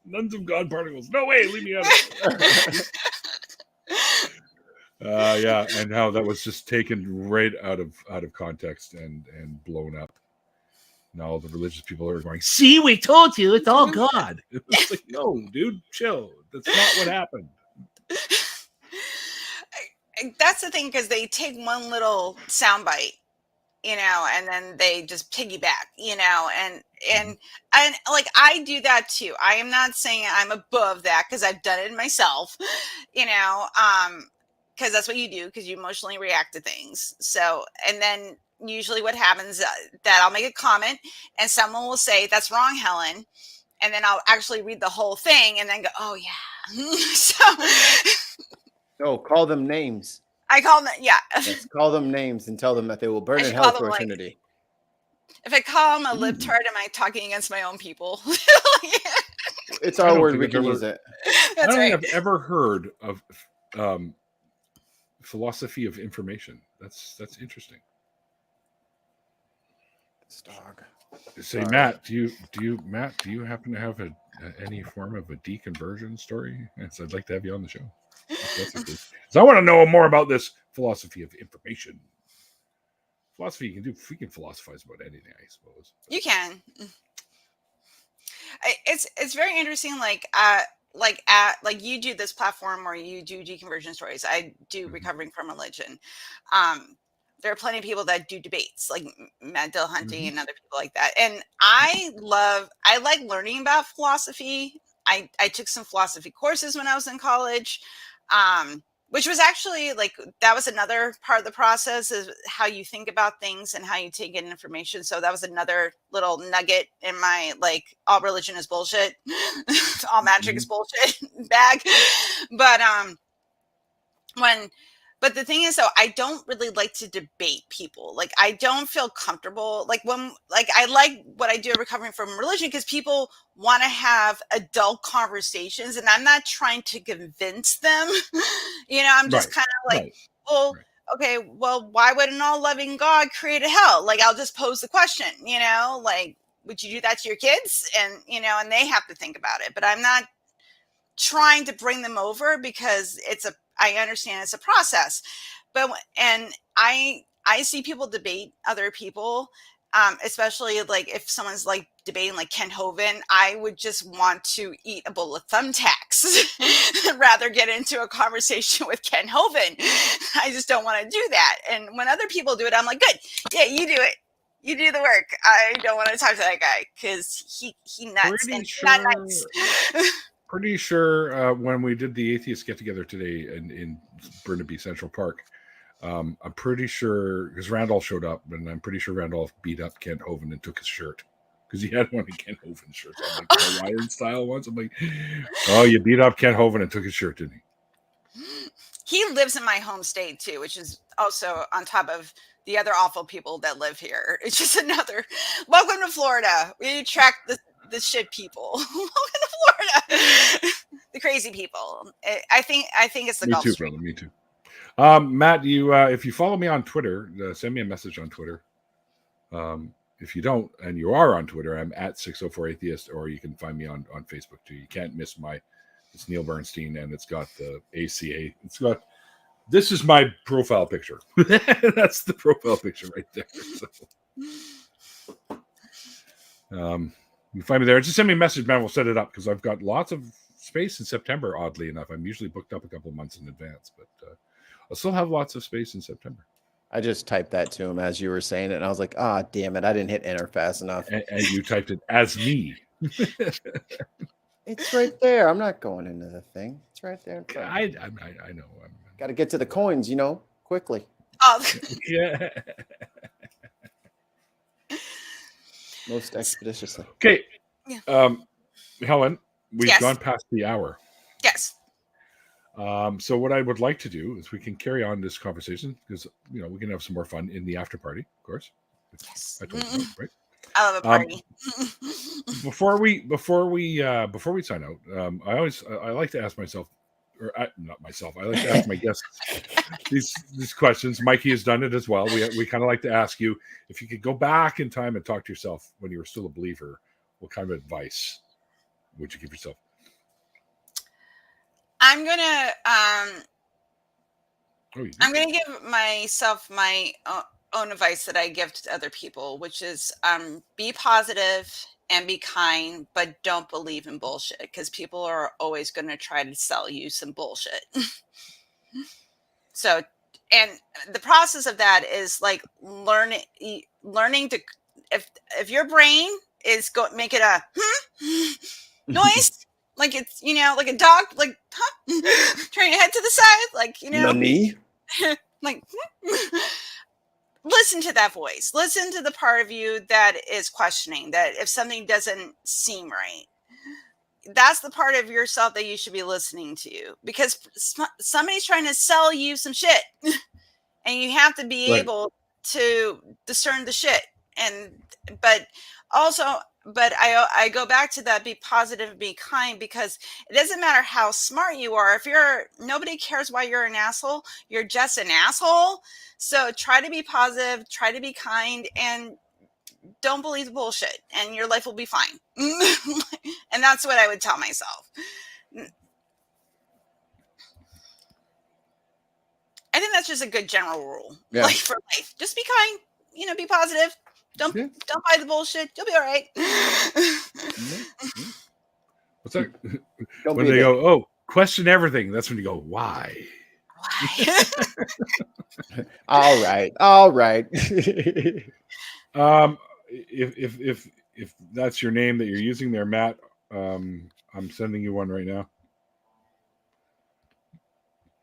Nuns of God particles. No way, leave me out of it. Yeah, and how that was just taken right out of context and blown up. Now all the religious people are going, see, we told you, it's all God. It's like, no, dude, chill. That's not what happened. That's the thing, because they take one little soundbite, and then they just piggyback, and like I do that too. I am not saying I'm above that because I've done it myself, because that's what you do, because you emotionally react to things. So, and then usually what happens that I'll make a comment and someone will say, "That's wrong, Helen." And then I'll actually read the whole thing and then go, "Oh yeah." So no, call them names. I call them, yeah. Let's call them names and tell them that they will burn in hell for eternity. If I call them a libtard, am I talking against my own people? It's our word. We can use it. That's I don't right. think I've ever heard of philosophy of information. That's interesting. This dog. Say, Matt, do you happen to have any form of a deconversion story? Yes, I'd like to have you on the show. So I want to know more about this philosophy of information. Philosophy, we can philosophize about anything, I suppose. You can. It's very interesting. Like you do this platform where you do deconversion stories. I do recovering from religion. There are plenty of people that do debates, like Matt Dillahunty and other people like that. And I like learning about philosophy. I took some philosophy courses when I was in college, which was actually that was another part of the process, is how you think about things and how you take in information. So that was another little nugget in my all religion is bullshit, all magic is bullshit bag. But the thing is, though, I don't really like to debate people. I don't feel comfortable. I like what I do recovering from religion because people want to have adult conversations, and I'm not trying to convince them. I'm just kind of okay, well, why would an all-loving God create a hell? I'll just pose the question, would you do that to your kids? And, and they have to think about it. But I'm not trying to bring them over because I understand it's a process, and I see people debate other people, especially if someone's debating Ken Hovind. I would just want to eat a bowl of thumbtacks rather get into a conversation with Ken Hovind. I just don't want to do that. And when other people do it, I'm like, good, yeah, you do it. You do the work. I don't want to talk to that guy because he nuts and not nice. Pretty sure when we did the Atheist get together today in Burnaby Central Park, I'm pretty sure because Randolph showed up, and I'm pretty sure Randolph beat up Kent Hovind and took his shirt because he had one of Kent Hovind's shirts, Hawaiian style ones. I'm like, oh, you beat up Kent Hovind and took his shirt, didn't he? He lives in my home state too, which is also on top of the other awful people that live here. It's just another. Welcome to Florida. We attract the shit people. Welcome to Florida. The crazy people. I think it's the Me Gulf too, Stream. brother. Me too. Matt, you if you follow me on Twitter, send me a message on Twitter. If you don't, and you are on Twitter, I'm at 604 Atheist, or you can find me on Facebook too. You can't miss it's Neil Bernstein, and it's got the ACA. This is my profile picture. That's the profile picture right there. So, you find me there. Just send me a message, man. We'll set it up because I've got lots of space in September. Oddly enough, I'm usually booked up a couple of months in advance, but I'll still have lots of space in September. I just typed that to him as you were saying it, and I was like, "Ah, damn it! I didn't hit enter fast enough." And you typed it as me. It's right there. I'm not going into the thing. It's right there in front. I know. Got to get to the coins, quickly. Oh. Yeah. Most expeditiously. Okay. Yeah. Helen, we've Yes. gone past the hour. Yes. So what I would like to do is we can carry on this conversation because we can have some more fun in the after party, of course. Yes. I told you that, right? I love a party. Before we sign out, I like to ask myself, not myself. I like to ask my guests these questions. Mikey has done it as well. We kind of like to ask you if you could go back in time and talk to yourself when you were still a believer. What kind of advice would you give yourself? I'm gonna give myself my own advice that I give to other people, which is be positive and be kind, but don't believe in bullshit because people are always going to try to sell you some bullshit. So, and the process of that is like learning to, if your brain is make it a noise, like it's, like a dog, like turn your head to the side, like, Nani? like, listen to that voice. Listen to the part of you that is questioning, that if something doesn't seem right, that's the part of yourself that you should be listening to, because somebody's trying to sell you some shit and you have to be able to discern the shit. But I go back to that, be positive, be kind, because it doesn't matter how smart you are. Nobody cares why you're an asshole. You're just an asshole. So try to be positive, try to be kind, and don't believe the bullshit, and your life will be fine. And that's what I would tell myself. I think that's just a good general rule, like for life. Just be kind, be positive. Don't buy the bullshit. You'll be all right. What's that? When they go, oh, question everything. That's when you go, why? All right. If that's your name that you're using there, Matt, I'm sending you one right now.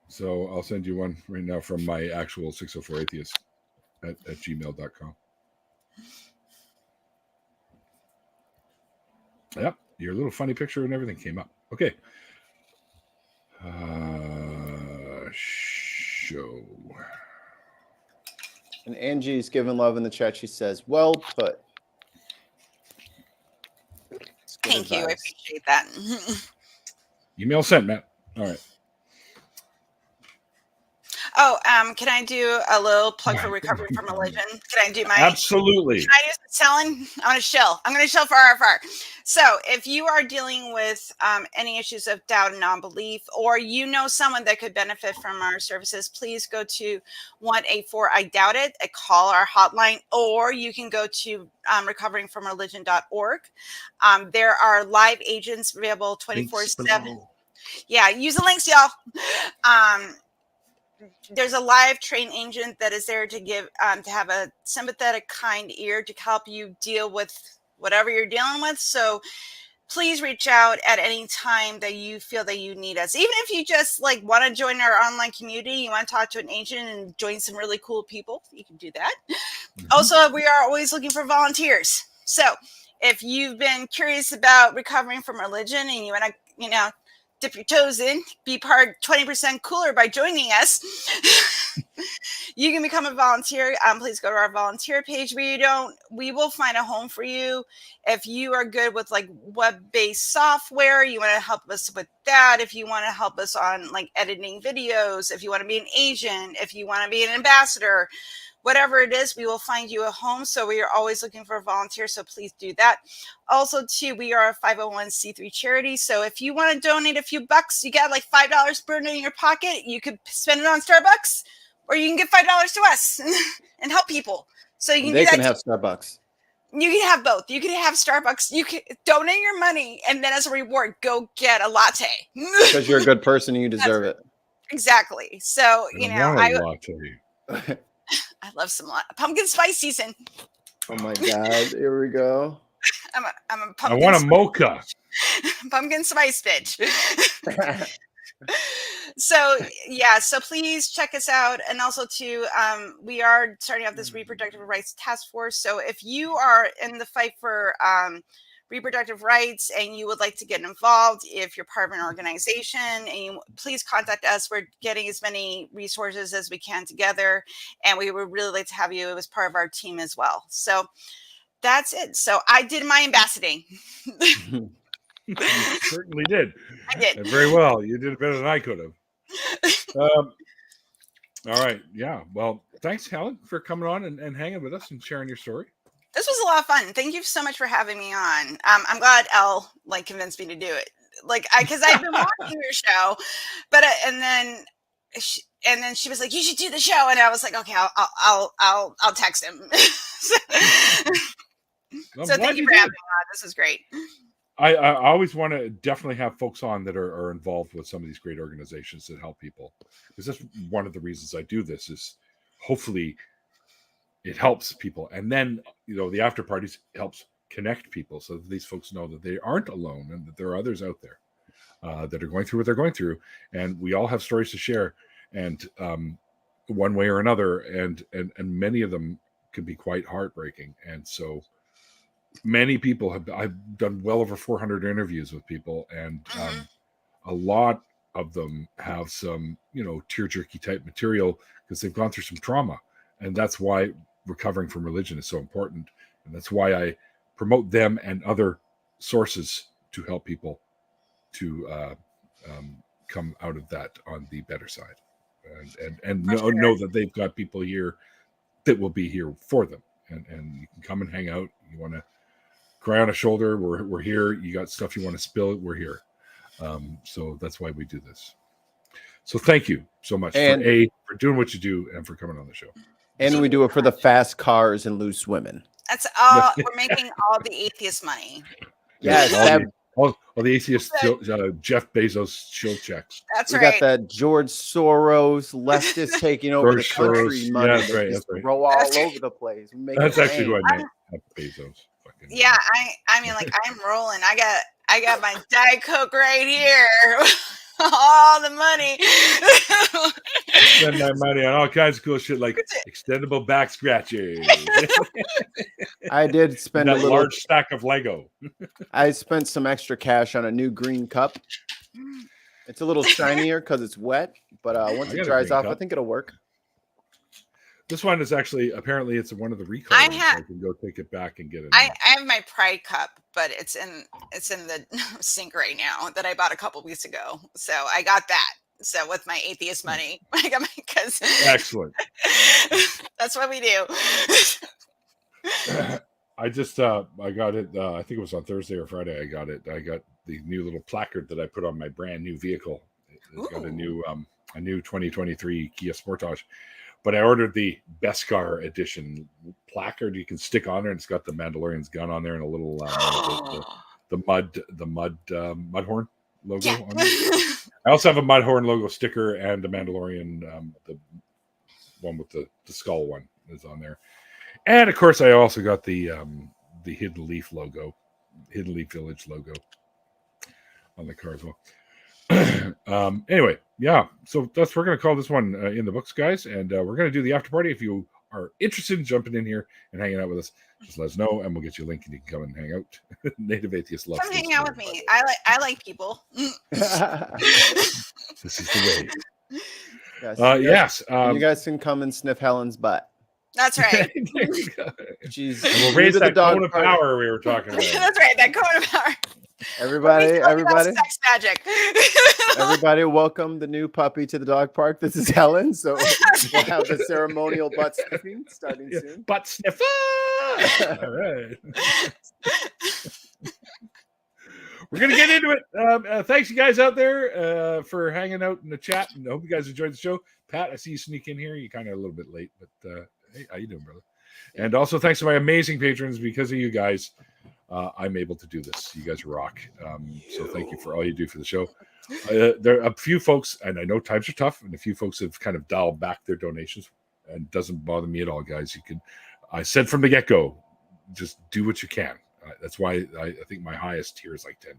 So I'll send you one right now from my actual 604 Atheist at gmail.com. Yep, your little funny picture and everything came up. Okay. Show. And Angie's giving love in the chat. She says, well put. Thank you. I appreciate that. Email sent, Matt. All right. Oh, can I do a little plug for Recovery from Religion? Can I do my... Absolutely. Can I do some selling? I'm going to shill for RFR. So if you are dealing with any issues of doubt and non-belief, or someone that could benefit from our services, please go to 1-844-I-DOUBT-IT, call our hotline, or you can go to recoveringfromreligion.org. There are live agents available 24/7. Yeah, use the links, y'all. There's a live trained agent that is there to give, to have a sympathetic, kind ear to help you deal with whatever you're dealing with. So please reach out at any time that you feel that you need us. Even if you just want to join our online community, you want to talk to an agent and join some really cool people, you can do that. Mm-hmm. Also, we are always looking for volunteers. So if you've been curious about recovering from religion and you want to, dip your toes in, be part 20% cooler by joining us, you can become a volunteer. Please go to our volunteer page. We will find a home for you. If you are good with web-based software, you want to help us with that. If you want to help us on editing videos, if you want to be an agent, if you want to be an ambassador, whatever it is, we will find you a home. So we are always looking for volunteers. So please do that. Also, too, we are a 501c3 charity. So if you want to donate a few bucks, you got $5 burned in your pocket. You could spend it on Starbucks, or you can give $5 to us and help people. So you can They can have Starbucks. You can have both. You can have Starbucks. You can donate your money, and then as a reward, go get a latte. Because you're a good person and you deserve it. Exactly. So, I love some pumpkin spice season. Oh my God! Here we go. I'm a I pumpkin. want a mocha. Pumpkin spice bitch. So yeah, so please check us out. And also too, we are starting up this reproductive rights task force. So if you are in the fight for reproductive rights and you would like to get involved, if you're part of an organization, and please contact us. We're getting as many resources as we can together, and we would really like to have you as part of our team as well. So that's it. So I did my ambassading. You certainly did. I did. And very well. You did it better than I could have. All right. Yeah. Well, thanks, Helen, for coming on and hanging with us and sharing your story. This was a lot of fun. Thank you so much for having me on. I'm glad Elle convinced me to do it. Because I've been watching your show, but and then she was like, "You should do the show," and I was like, "Okay, I'll text him." So thank you for having me on. This was great. I always want to definitely have folks on that are involved with some of these great organizations that help people, because that's one of the reasons I do this, is hopefully it helps people. And then, the after parties helps connect people so that these folks know that they aren't alone and that there are others out there that are going through what they're going through. And we all have stories to share, and one way or another. And many of them can be quite heartbreaking. And so many people I've done well over 400 interviews with people, and a lot of them have some, tear-jerky type material because they've gone through some trauma. And that's why recovering from religion is so important. And that's why I promote them and other sources to help people to come out of that on the better side, and know that they've got people here that will be here for them. And you can come and hang out. You want to cry on a shoulder, we're here. You got stuff you want to spill, we're here. So that's why we do this. So thank you so much for doing what you do and for coming on the show. And we do it for the fast cars and loose women. That's all. We're making all the atheist money. Yes, all the atheist Jeff Bezos show checks. That's we right. got that George Soros leftist taking over the country money. Yeah, that's right. That's right. Roll all over the place. That's actually what I meant. Bezos. Yeah, I mean, I'm rolling. I got my Diet Coke right here. All the money. Spend my money on all kinds of cool shit like extendable back scratchers. I did spend a large stack of Lego. I spent some extra cash on a new green cup. It's a little shinier because it's wet, but once it dries off, I think it'll work. This one is actually, apparently it's one of the recalls. I can go take it back and get it. I have my Pride cup, but it's in the sink right now that I bought a couple weeks ago. So I got that. So with my atheist money, I got my cousin. Excellent. That's what we do. I just I got it. I think it was on Thursday or Friday. I got it. I got the new little placard that I put on my brand new vehicle. It's got a new 2023 Kia Sportage. But I ordered the Beskar edition placard you can stick on there, and it's got the Mandalorian's gun on there and a little the Mudhorn logo on it. I also have a Mudhorn logo sticker and a Mandalorian, the one with the skull one is on there. And of course, I also got the Hidden Leaf logo, Hidden Leaf Village logo on the car as well. Anyway, yeah, so we're going to call this one in the books, guys, and we're going to do the after party. If you are interested in jumping in here and hanging out with us, just let us know and we'll get you a link and you can come and hang out. Native Atheist love. Come hang out with me. I like people. This is the way. Yes. You guys can come and sniff Helen's butt. That's right. We'll raise that cone of power we were talking about. That's right, that cone of power. Everybody, sex magic. Everybody, welcome the new puppy to the dog park. This is Helen. So we'll have the ceremonial butt sniffing starting soon. Butt sniffer. All right. We're gonna get into it. Thanks, you guys out there for hanging out in the chat, and I hope you guys enjoyed the show. Pat, I see you sneak in here. You're kind of a little bit late, but hey, how you doing, brother? And also thanks to my amazing patrons. Because of you guys, I'm able to do this. You guys rock. So thank you for all you do for the show. There are a few folks, and I know times are tough, and a few folks have kind of dialed back their donations. and it doesn't bother me at all, guys. I said from the get-go, just do what you can. That's why I think my highest tier is like $10.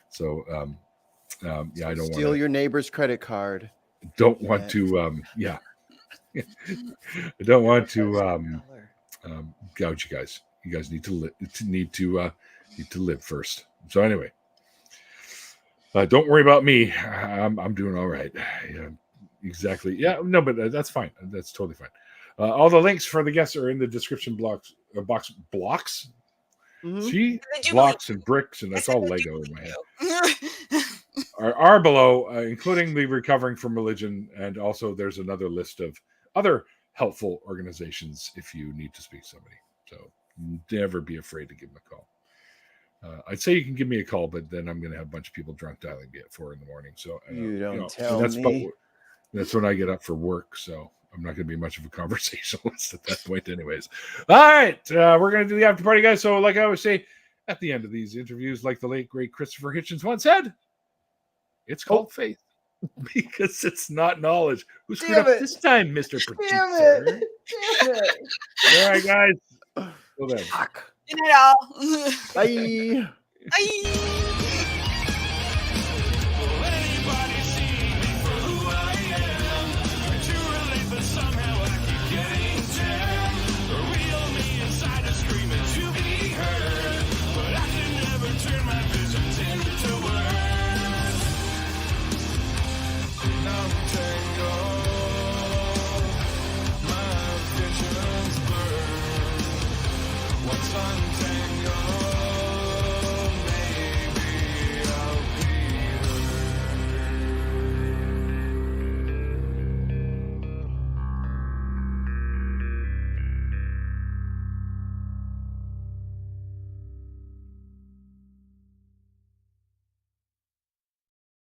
So yeah, I don't steal your neighbor's credit card. Don't want to yeah. I don't want to gouge you guys. You guys need to live first. So anyway, don't worry about me. I'm doing all right. Yeah, exactly. Yeah, no, but that's fine. That's totally fine. All the links for the guests are in the description blocks. Mm-hmm. See, blocks and bricks, and that's all Lego in my head. are below, including the Recovering from Religion, and also there's another list of other helpful organizations if you need to speak to somebody. So never be afraid to give them a call. I'd say you can give me a call, but then I'm going to have a bunch of people drunk dialing me at 4 a.m. So you don't tell me. That's when I get up for work. So I'm not going to be much of a conversationalist at that point anyways. All right. We're going to do the after party, guys. So like I always say at the end of these interviews, like the late, great Christopher Hitchens once said, it's called faith because it's not knowledge. Who screwed up this time, Mr. Producer? All right, guys. Till then. Good night, all. Bye. Bye. What's untangled?